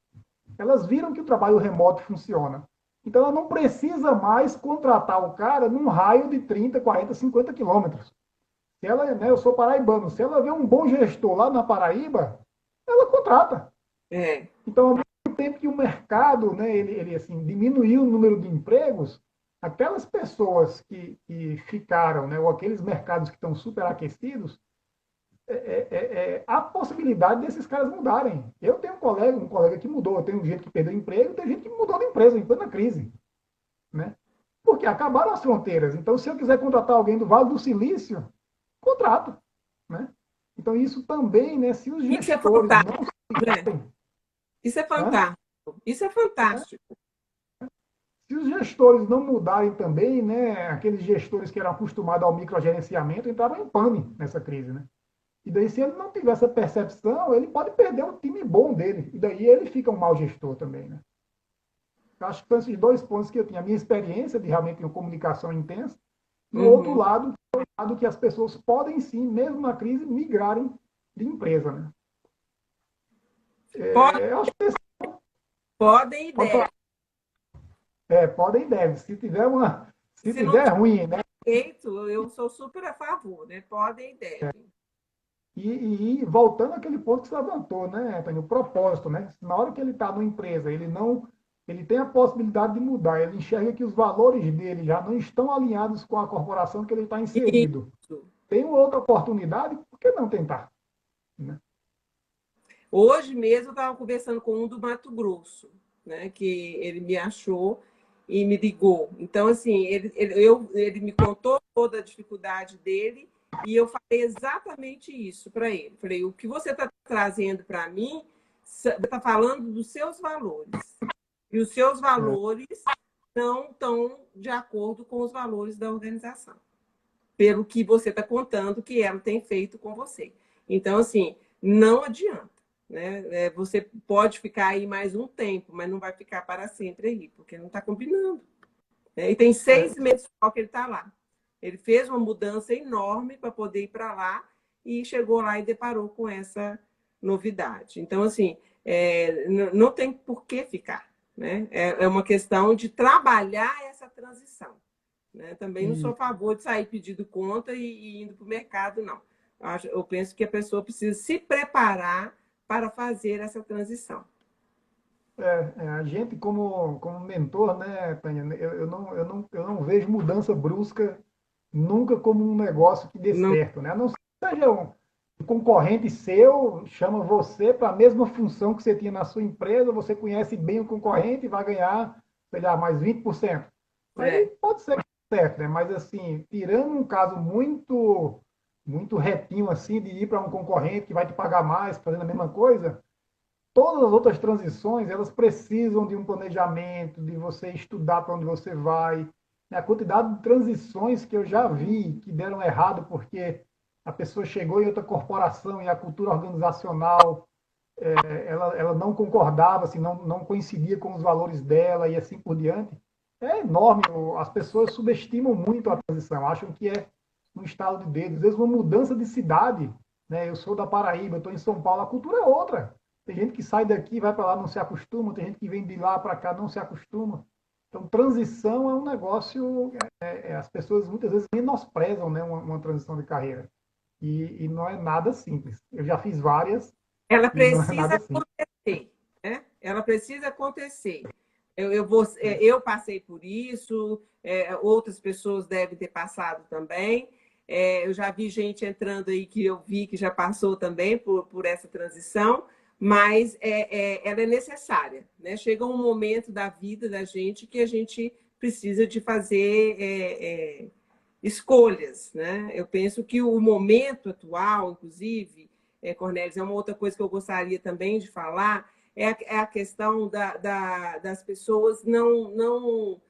S1: elas viram que o trabalho remoto funciona. Então, ela não precisa mais contratar o cara num raio de 30, 40, 50 quilômetros. Se ela, né, eu sou paraibano, se ela vê um bom gestor lá na Paraíba, ela contrata.
S2: é,
S1: Então, ao mesmo tempo que o mercado, né, ele assim, diminuiu o número de empregos, aquelas pessoas que ficaram, né, ou aqueles mercados que estão superaquecidos, há possibilidade desses caras mudarem. Eu tenho um colega que mudou, eu tenho gente que perdeu emprego, tem gente que mudou de empresa em plena crise, né? Porque acabaram as fronteiras. Então, se eu quiser contratar alguém do Vale do Silício, contrato, né? Então, isso também, né, se os
S2: isso é
S1: gestores
S2: fantástico,
S1: não...
S2: né? Isso é
S1: Hã?
S2: fantástico. Isso é fantástico.
S1: Se os gestores não mudarem também, né, aqueles gestores que eram acostumados ao microgerenciamento entraram em pane nessa crise, né? E daí, se ele não tiver essa percepção, ele pode perder um time bom dele. E daí ele fica um mau gestor também, né? Eu acho que são esses dois pontos que eu tinha. A minha experiência de realmente uma comunicação intensa. E o outro
S2: Uhum.
S1: lado que as pessoas podem sim, mesmo na crise, migrarem de empresa, né?
S2: Pode,
S1: Eu acho que
S2: podem e
S1: pode
S2: devem.
S1: falar, podem e devem. Se
S2: Se não
S1: tiver
S2: tiver
S1: ruim, né?
S2: feito, eu sou super a favor, né? Podem e devem.
S1: E voltando àquele ponto que você levantou, né, Antônio, o propósito, né? Na hora que ele está numa empresa, ele tem a possibilidade de mudar, ele enxerga que os valores dele já não estão alinhados com a corporação que ele está inserido.
S2: Isso.
S1: Tem outra oportunidade, por que não tentar? Né?
S2: Hoje mesmo eu estava conversando com um do Mato Grosso, né? Que ele me achou e me ligou. Então, assim, ele me contou toda a dificuldade dele e eu falei exatamente isso para ele. Falei, o que você está trazendo para mim, você está falando dos seus valores. E os seus
S1: É,
S2: valores não estão de acordo com os valores da organização, pelo que você está contando que ela tem feito com você. Então, assim, não adianta. Né? Você pode ficar aí mais um tempo, mas não vai ficar para sempre aí, porque não está combinando. Né? E tem 6 meses só que ele está lá. Ele fez uma mudança enorme para poder ir para lá e chegou lá e deparou com essa novidade. Então, assim, não tem por que ficar. Né? É uma questão de trabalhar essa transição. Né? Também não sou a favor de sair pedindo conta e indo para o mercado, não. Eu penso que a pessoa precisa se preparar para fazer essa transição.
S1: A gente, como mentor, né, Tânia, eu não vejo mudança brusca nunca como um negócio que dê
S2: Não,
S1: certo, né? A não ser que seja um concorrente seu, chama você para a mesma função que você tinha na sua empresa, você conhece bem o concorrente e vai ganhar, sei lá, mais 20%. Aí pode ser que dê certo, né? Mas assim, tirando um caso muito retinho assim, de ir para um concorrente que vai te pagar mais fazendo a mesma coisa, todas as outras transições, elas precisam de um planejamento, de você estudar para onde você vai. A quantidade de transições que eu já vi que deram errado porque a pessoa chegou em outra corporação e a cultura organizacional ela não concordava, assim, não coincidia com os valores dela e assim por diante. É enorme. As pessoas subestimam muito a transição, acham que é um estalo de dedo. Às vezes, uma mudança de cidade. Né? Eu sou da Paraíba, estou em São Paulo, a cultura é outra. Tem gente que sai daqui, vai para lá, não se acostuma, tem gente que vem de lá para cá, não se acostuma. Então, transição é um negócio, as pessoas muitas vezes menosprezam, né, uma transição de carreira. E não é nada simples. Eu já fiz várias
S2: ela
S1: e não é
S2: precisa
S1: nada simples.
S2: acontecer. Né? Ela precisa acontecer. Eu passei por isso, outras pessoas devem ter passado também. Eu já vi gente entrando aí que eu vi que já passou também por essa transição, mas ela é necessária. Né? Chega um momento da vida da gente que a gente precisa de fazer escolhas. Né? Eu penso que o momento atual, inclusive, Cornélis, é uma outra coisa que eu gostaria também de falar, é a questão das pessoas não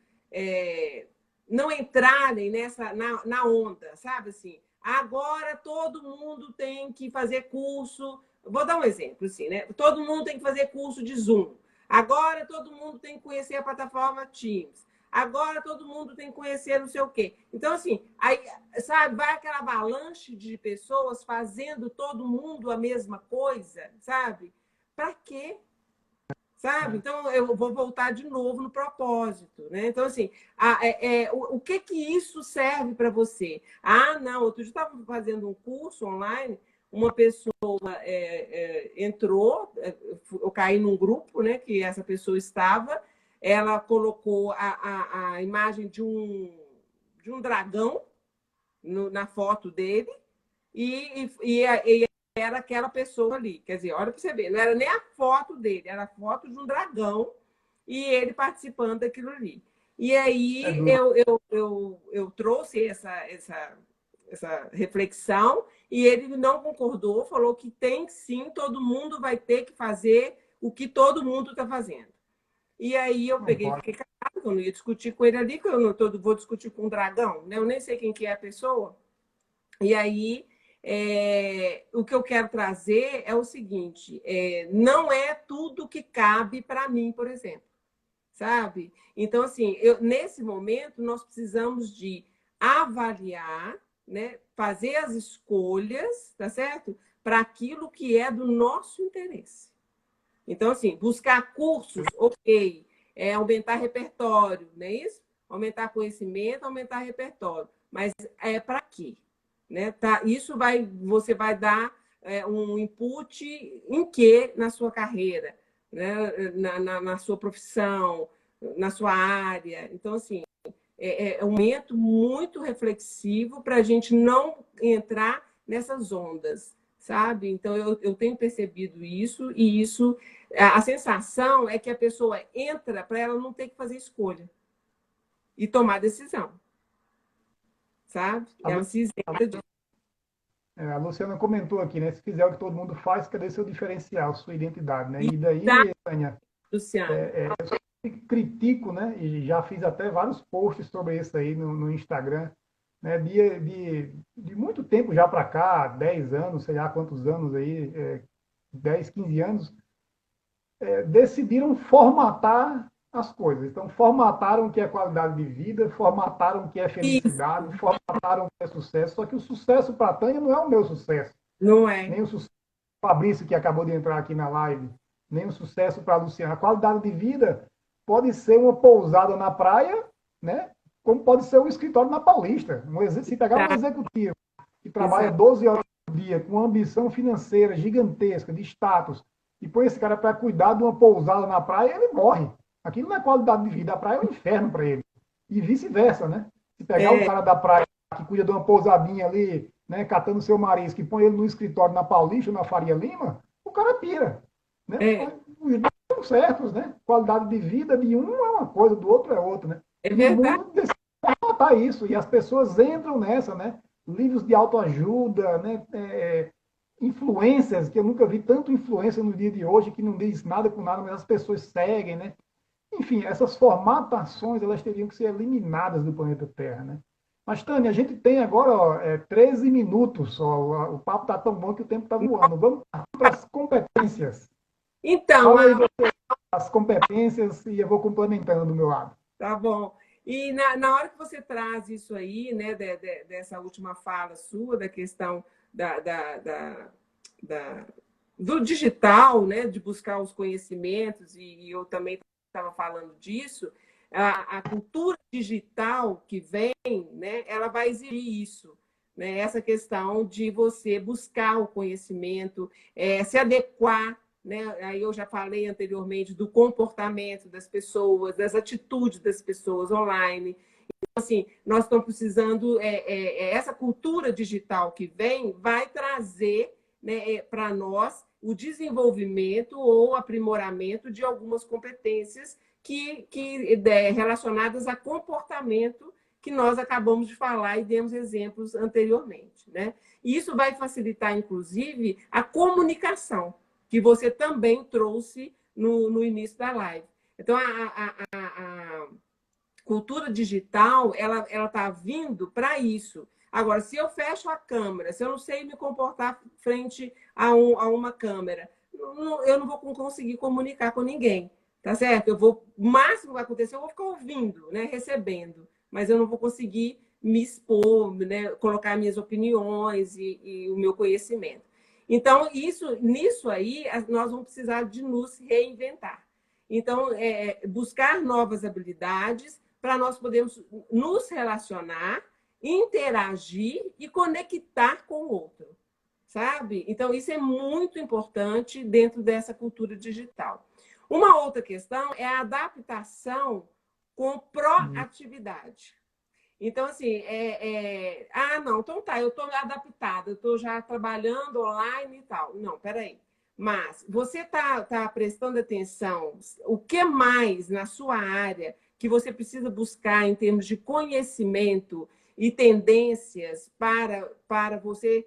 S2: entrarem na onda, sabe assim? Agora todo mundo tem que fazer curso. Vou dar um exemplo, assim, né? Todo mundo tem que fazer curso de Zoom. Agora todo mundo tem que conhecer a plataforma Teams. Agora todo mundo tem que conhecer não sei o quê. Então, assim, aí, sabe, vai aquela avalanche de pessoas fazendo todo mundo a mesma coisa, sabe? Para quê? Sabe? Então, eu vou voltar de novo no propósito. Né? Então, assim, o que isso serve para você? Ah, não, outro dia eu estava fazendo um curso online, uma pessoa entrou, eu caí num grupo, né, que essa pessoa estava, ela colocou a imagem de um dragão na foto dele e era aquela pessoa ali. Quer dizer, olha para você ver, não era nem a foto dele, era a foto de um dragão e ele participando daquilo ali. E aí eu trouxe essa reflexão e ele não concordou, falou que tem sim, todo mundo vai ter que fazer o que todo mundo está fazendo. E aí eu peguei, fiquei calada, eu não ia discutir com ele ali, que eu não vou discutir com um dragão, né? Eu nem sei quem que é a pessoa. E aí o que eu quero trazer é o seguinte: não é tudo que cabe para mim, por exemplo, sabe? Então, assim, nesse momento, nós precisamos de avaliar, né, fazer as escolhas, tá certo? Para aquilo que é do nosso interesse. Então, assim, buscar cursos, ok, aumentar repertório, não é isso? Aumentar conhecimento, aumentar repertório. Mas para quê? Né? Isso você vai dar um input em quê na sua carreira, né? na sua profissão, na sua área. Então, assim, é um momento muito reflexivo para a gente não entrar nessas ondas, sabe? Então, eu tenho percebido isso, e isso, a sensação é que a pessoa entra para ela não ter que fazer escolha e tomar decisão, sabe? Ela se isenta disso.
S1: A Luciana comentou aqui, né? Se fizer o que todo mundo faz, cadê seu diferencial, sua identidade, né? E daí, Tânia,
S2: Luciano.
S1: critico, né? E já fiz até vários posts sobre isso aí no Instagram, né? De muito tempo já para cá, 10 anos, sei lá quantos anos aí, 10, 15 anos, decidiram formatar as coisas. Então, formataram o que é qualidade de vida, formataram o que é
S2: Isso,
S1: felicidade, formataram o que é sucesso. Só que o sucesso para a Tânia não é o meu sucesso,
S2: não é?
S1: nem o sucesso do Fabrício, que acabou de entrar aqui na live, nem o sucesso para a Luciana. A qualidade de vida pode ser uma pousada na praia, né? Como pode ser um escritório na Paulista. Se pegar um
S2: Tá,
S1: executivo que trabalha
S2: exato.
S1: 12 horas por dia, com uma ambição financeira gigantesca, de status, e põe esse cara para cuidar de uma pousada na praia, ele morre. Aquilo não é qualidade de vida, a praia é um inferno para ele. E vice-versa, né? Se pegar o
S2: É,
S1: cara da praia que cuida de uma pousadinha ali, né, catando seu marisco, que põe ele no escritório na Paulista, na Faria Lima, o cara pira. Né?
S2: é,
S1: Os dois são certos, né? Qualidade de vida de um é uma coisa, do outro é outra, né?
S2: é
S1: E o
S2: verdade.
S1: mundo matar isso, e as pessoas entram nessa, né? Livros de autoajuda, né? Influências, que eu nunca vi tanto influência no dia de hoje, que não diz nada com nada, mas as pessoas seguem, né? Enfim, essas formatações, elas teriam que ser eliminadas do planeta Terra, né? Mas, Tânia, a gente tem agora 13 minutos só. O papo está tão bom que o tempo está voando. Vamos para as competências.
S2: Então,
S1: Fala aí as competências e eu vou complementando do meu lado.
S2: tá bom. E na hora que você traz isso aí, né, dessa última fala sua, da questão da, da, da, da- do digital, né, de buscar os conhecimentos, e eu também estava falando disso, a cultura digital que vem, né, ela vai exigir isso, né, essa questão de você buscar o conhecimento, se adequar, né? Aí eu já falei anteriormente do comportamento das pessoas, das atitudes das pessoas online. Então, assim, nós estamos precisando, essa cultura digital que vem vai trazer, né, para nós o desenvolvimento ou aprimoramento de algumas competências relacionadas a comportamento que nós acabamos de falar e demos exemplos anteriormente. Né? E isso vai facilitar, inclusive, a comunicação, que você também trouxe no início da live. Então, a cultura digital, ela está vindo para isso. Agora, se eu fecho a câmera, se eu não sei me comportar frente a uma câmera, eu não vou conseguir comunicar com ninguém, tá certo? O máximo que vai acontecer, eu vou ficar ouvindo, né, recebendo, mas eu não vou conseguir me expor, né, colocar minhas opiniões e o meu conhecimento. Então, nisso aí, nós vamos precisar de nos reinventar. Então, buscar novas habilidades para nós podermos nos relacionar, interagir e conectar com o outro, sabe? Então, isso é muito importante dentro dessa cultura digital. Uma outra questão é a adaptação com proatividade. Então, assim, não, então tá, eu estou adaptada, eu estou já trabalhando online e tal. Não, peraí. Mas você está prestando atenção, o que mais na sua área que você precisa buscar em termos de conhecimento e tendências para você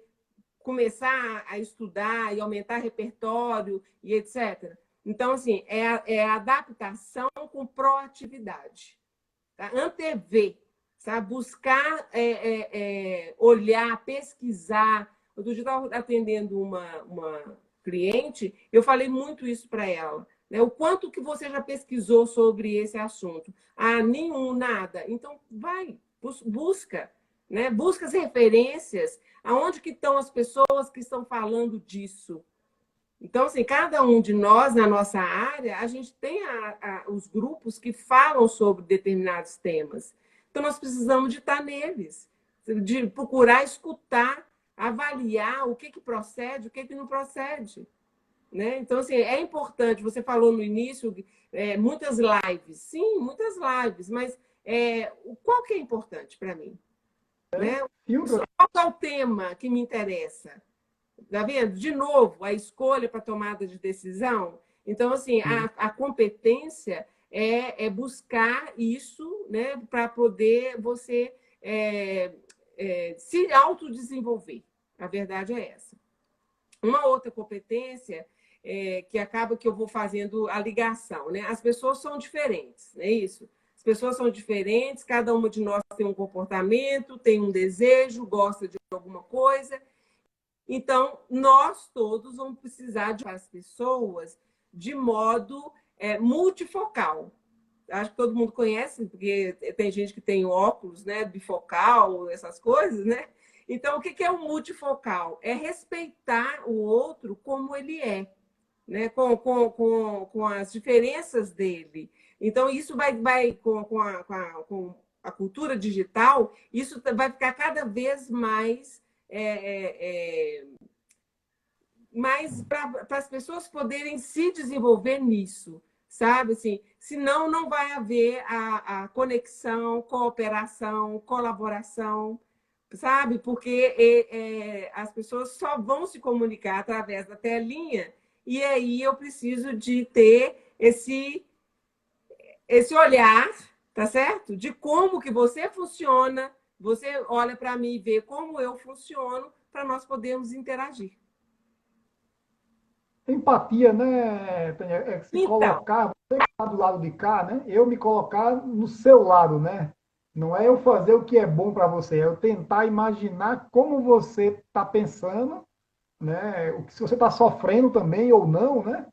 S2: começar a estudar e aumentar repertório e etc. Então, assim, é a adaptação com proatividade. Tá? Antever, sabe? Buscar olhar, pesquisar. Outro dia eu estava atendendo uma cliente, eu falei muito isso para ela. Né? O quanto que você já pesquisou sobre esse assunto? Ah, nenhum, nada. Então, vai, busca. Né? Busca as referências, aonde que estão as pessoas que estão falando disso. Então, assim, cada um de nós, na nossa área, a gente tem os grupos que falam sobre determinados temas. Então, nós precisamos de estar neles, de procurar escutar, avaliar o que procede, o que não procede. Né? Então, assim, é importante, você falou no início, muitas lives. Sim, muitas lives, mas qual que é importante para mim? Né?
S1: Filtro.
S2: Qual é o tema que me interessa? Tá vendo? De novo, a escolha para tomada de decisão. Então, assim, a competência buscar isso, né, para poder você se autodesenvolver. A verdade é essa. Uma outra competência que acaba que eu vou fazendo a ligação, né? As pessoas são diferentes, não é isso? As pessoas são diferentes, cada uma de nós tem um comportamento, tem um desejo, gosta de alguma coisa. Então, nós todos vamos precisar de as pessoas de modo multifocal. Acho que todo mundo conhece, porque tem gente que tem óculos, né, bifocal, essas coisas, né? Então, o que é o multifocal? É respeitar o outro como ele é, né? Com as diferenças dele. Então, isso vai com a cultura digital, isso vai ficar cada vez mais mas para as pessoas poderem se desenvolver nisso, sabe? Assim, senão não vai haver a conexão, cooperação, colaboração, sabe? Porque as pessoas só vão se comunicar através da telinha e aí eu preciso de ter esse olhar, tá certo? De como que você funciona, você olha para mim e vê como eu funciono para nós podermos interagir.
S1: Empatia, né, Tânia? É se
S2: Então,
S1: colocar, você que está do lado de cá, né? Eu me colocar no seu lado, né? Não é eu fazer o que é bom para você, é eu tentar imaginar como você está pensando, né? O que se você está sofrendo também ou não, né?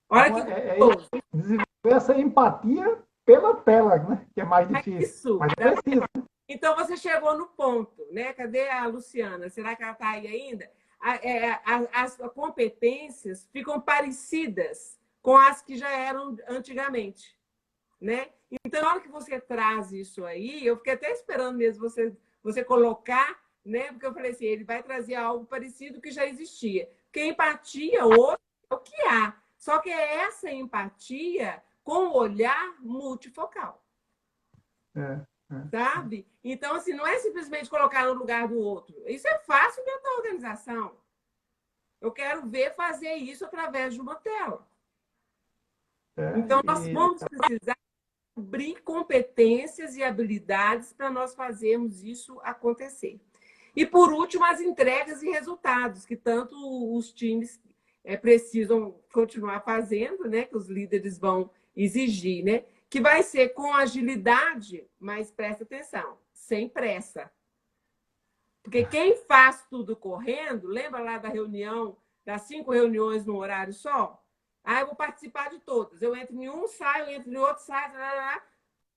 S2: olha
S1: Então
S2: que
S1: é
S2: gostoso.
S1: desenvolver essa empatia pela tela, né? Que é mais
S2: É
S1: difícil,
S2: isso.
S1: mas é preciso.
S2: Então, você chegou no ponto, né? Cadê a Luciana? Será que ela está aí ainda? As competências ficam parecidas com as que já eram antigamente, né? Então, na hora que você traz isso aí, eu fiquei até esperando mesmo você colocar, né? Porque eu falei assim, ele vai trazer algo parecido que já existia. Porque empatia hoje é o que há. Só que é essa empatia com o olhar multifocal.
S1: É, é.
S2: Sabe? Então, assim, não é simplesmente colocar no lugar do outro. Isso é fácil dentro da organização. Eu quero ver fazer isso através de uma tela. Então, nós
S1: E
S2: vamos precisar abrir competências e habilidades para nós fazermos isso acontecer. E, por último, as entregas e resultados, que tanto os times precisam continuar fazendo, né? Que os líderes vão exigir, né? Que vai ser com agilidade, mas presta atenção, sem pressa. Porque quem faz tudo correndo, lembra lá da reunião, das 5 reuniões no horário só? Ah, eu vou participar de todas. Eu entro em um, saio, entro em outro, saio,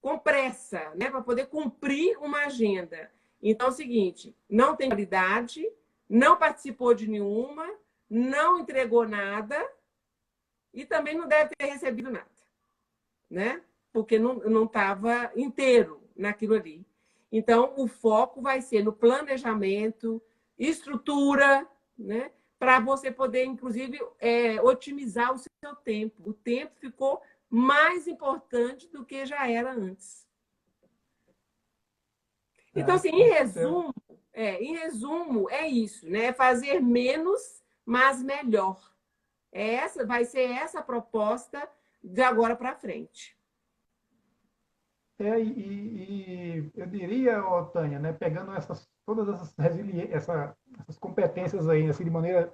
S2: com pressa, né? Para poder cumprir uma agenda. Então é o seguinte: não tem qualidade, não participou de nenhuma, não entregou nada e também não deve ter recebido nada, né? Porque não estava inteiro naquilo ali. Então, o foco vai ser no planejamento, estrutura, né? Para você poder, inclusive, otimizar o seu tempo. O tempo ficou mais importante do que já era antes. Então, assim,
S1: com certeza.
S2: em resumo, é isso, né? Fazer menos, mas melhor. Vai ser essa a proposta de agora para frente.
S1: E eu diria, ó, Tânia, né, pegando todas essas competências aí, assim, de maneira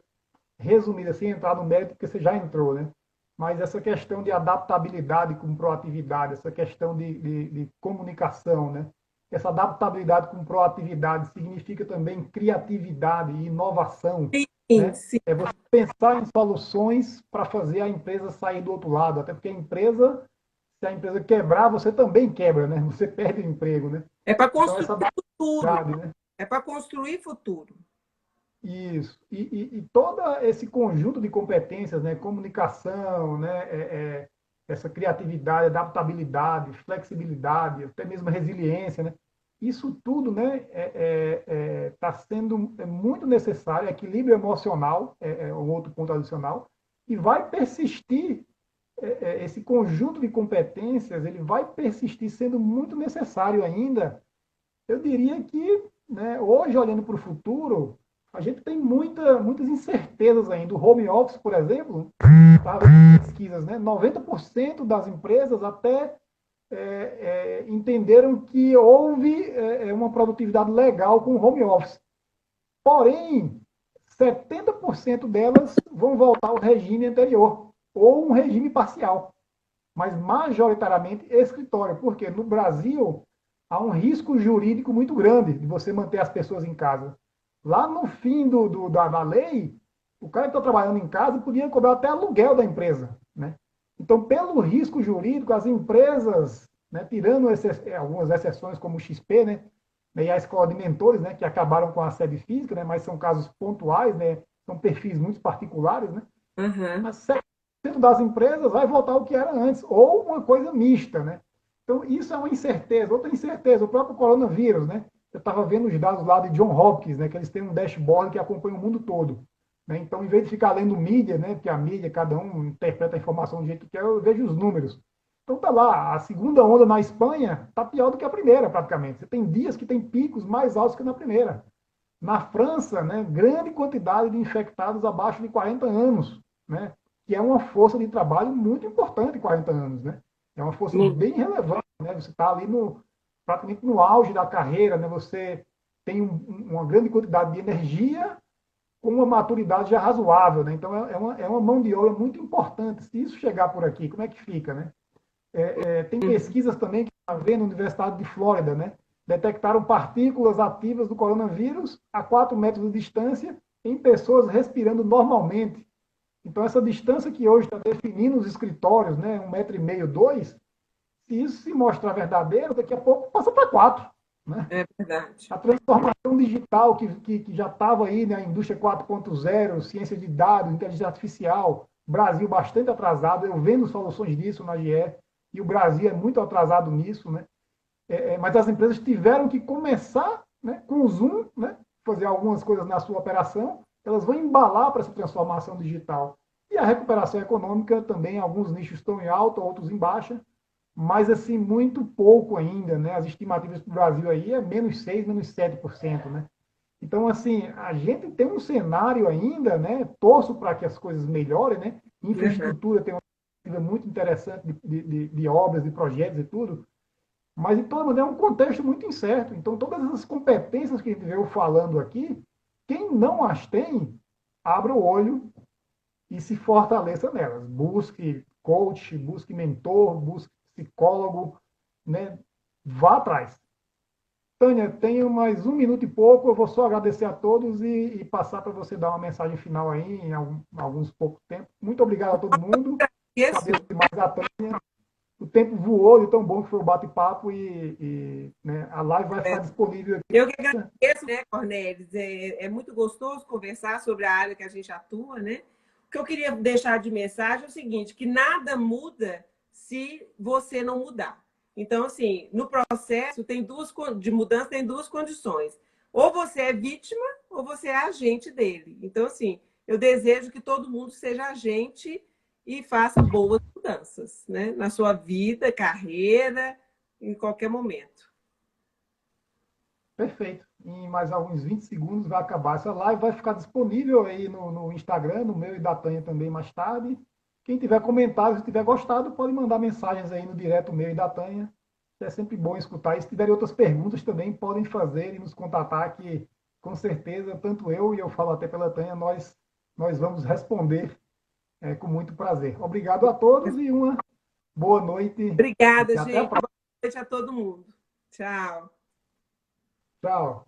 S1: resumida, sem entrar no mérito, porque você já entrou, né? Mas essa questão de adaptabilidade com proatividade, essa questão de comunicação, né? Essa adaptabilidade com proatividade significa também criatividade e inovação,
S2: Sim,
S1: né?
S2: sim.
S1: É você pensar em soluções para fazer a empresa sair do outro lado, até porque se a empresa quebrar, você também quebra, né? Você perde o emprego, né?
S2: É para
S1: Então,
S2: construir
S1: essa
S2: futuro.
S1: adaptabilidade, né?
S2: É para construir futuro.
S1: Isso. E todo esse conjunto de competências, né? Comunicação, né? Essa criatividade, adaptabilidade, flexibilidade, até mesmo resiliência, né? Isso tudo, né? Está sendo muito necessário. Equilíbrio emocional é um outro ponto adicional e vai persistir. Esse conjunto de competências ele vai persistir sendo muito necessário ainda. Eu diria que, né, hoje, olhando para o futuro, a gente tem muitas incertezas ainda. O home office, por exemplo, estava em pesquisas, né, 90% das empresas até entenderam que houve uma produtividade legal com o home office. Porém, 70% delas vão voltar ao regime anterior, ou um regime parcial, mas majoritariamente escritório, porque no Brasil há um risco jurídico muito grande de você manter as pessoas em casa. Lá no fim da lei, o cara que está trabalhando em casa podia cobrar até aluguel da empresa, né? Então, pelo risco jurídico, as empresas, né, tirando algumas exceções como o XP, né, e a escola de mentores, né, que acabaram com a sede física, né, mas são casos pontuais, né, são perfis muito particulares, né,
S2: Uhum.
S1: mas 70% das empresas vai voltar ao que era antes, ou uma coisa mista, né? Então, isso é uma incerteza. Outra incerteza, o próprio coronavírus, né? Eu estava vendo os dados lá de John Hopkins, né, que eles têm um dashboard que acompanha o mundo todo. Né? Então, em vez de ficar lendo mídia, né, porque a mídia, cada um interpreta a informação do jeito que quer, eu vejo os números. Então, tá lá, a segunda onda na Espanha está pior do que a primeira, praticamente. Você tem dias que tem picos mais altos que na primeira. Na França, né, grande quantidade de infectados abaixo de 40 anos, né, que é uma força de trabalho muito importante, 40 anos. Né? É uma força bem relevante. Né? Você está ali praticamente no auge da carreira, né? Você tem uma grande quantidade de energia com uma maturidade já razoável. Né? Então, é uma mão de obra muito importante. Se isso chegar por aqui, como é que fica? Né? Tem pesquisas também que está vendo na Universidade de Flórida, né? Detectaram partículas ativas do coronavírus a 4 metros de distância em pessoas respirando normalmente. Então, essa distância que hoje está definindo os escritórios, né, 1,5 m, 2, se isso se mostrar verdadeiro, daqui a pouco passa para 4. Né?
S2: É verdade.
S1: A transformação digital que já estava aí na indústria 4.0, ciência de dados, inteligência artificial, Brasil bastante atrasado, eu vendo soluções disso na GE, e o Brasil é muito atrasado nisso, né? Mas as empresas tiveram que começar, né, com o Zoom, né, fazer algumas coisas na sua operação, elas vão embalar para essa transformação digital. E a recuperação econômica também, alguns nichos estão em alta, outros em baixa, mas assim, muito pouco ainda, né? As estimativas para o Brasil aí é -6%, -7%, né? Então, assim, a gente tem um cenário ainda, né? Torço para que as coisas melhorem, né?
S2: Uhum.
S1: Infraestrutura tem uma perspectiva muito interessante de obras, de projetos e tudo, mas, de toda maneira, é um contexto muito incerto. Então, todas essas competências que a gente veio falando aqui, quem não as tem, abra o olho e se fortaleça nelas. Busque coach, busque mentor, busque psicólogo, né? Vá atrás. Tânia, tenho mais 1 minuto e pouco, eu vou só agradecer a todos e passar para você dar uma mensagem final aí, em alguns pouco tempo. Muito obrigado a todo mundo.
S2: Isso.
S1: Agradeço demais a Tânia. O tempo voou de tão bom que foi o bate-papo né, a live vai ficar disponível aqui.
S2: Eu que agradeço, né, Cornelis? É muito gostoso conversar sobre a área que a gente atua, né? O que eu queria deixar de mensagem é o seguinte, que nada muda se você não mudar. Então, assim, no processo de mudança tem duas condições. Ou você é vítima, ou você é agente dele. Então, assim, eu desejo que todo mundo seja agente e faça boas mudanças, né? Na sua vida, carreira, em qualquer momento.
S1: Perfeito. Em mais alguns 20 segundos vai acabar essa live, vai ficar disponível aí no Instagram, no meu e da Tânia também mais tarde. Quem tiver comentários, se tiver gostado, pode mandar mensagens aí no direto meu e da Tânia. É sempre bom escutar. E se tiverem outras perguntas também, podem fazer e nos contatar, que com certeza, tanto eu e eu falo até pela Tânia, nós vamos responder com muito prazer. Obrigado a todos e uma boa noite.
S2: Obrigada,
S1: E até a
S2: gente.
S1: próxima.
S2: Boa noite a todo mundo. Tchau.
S1: Tchau.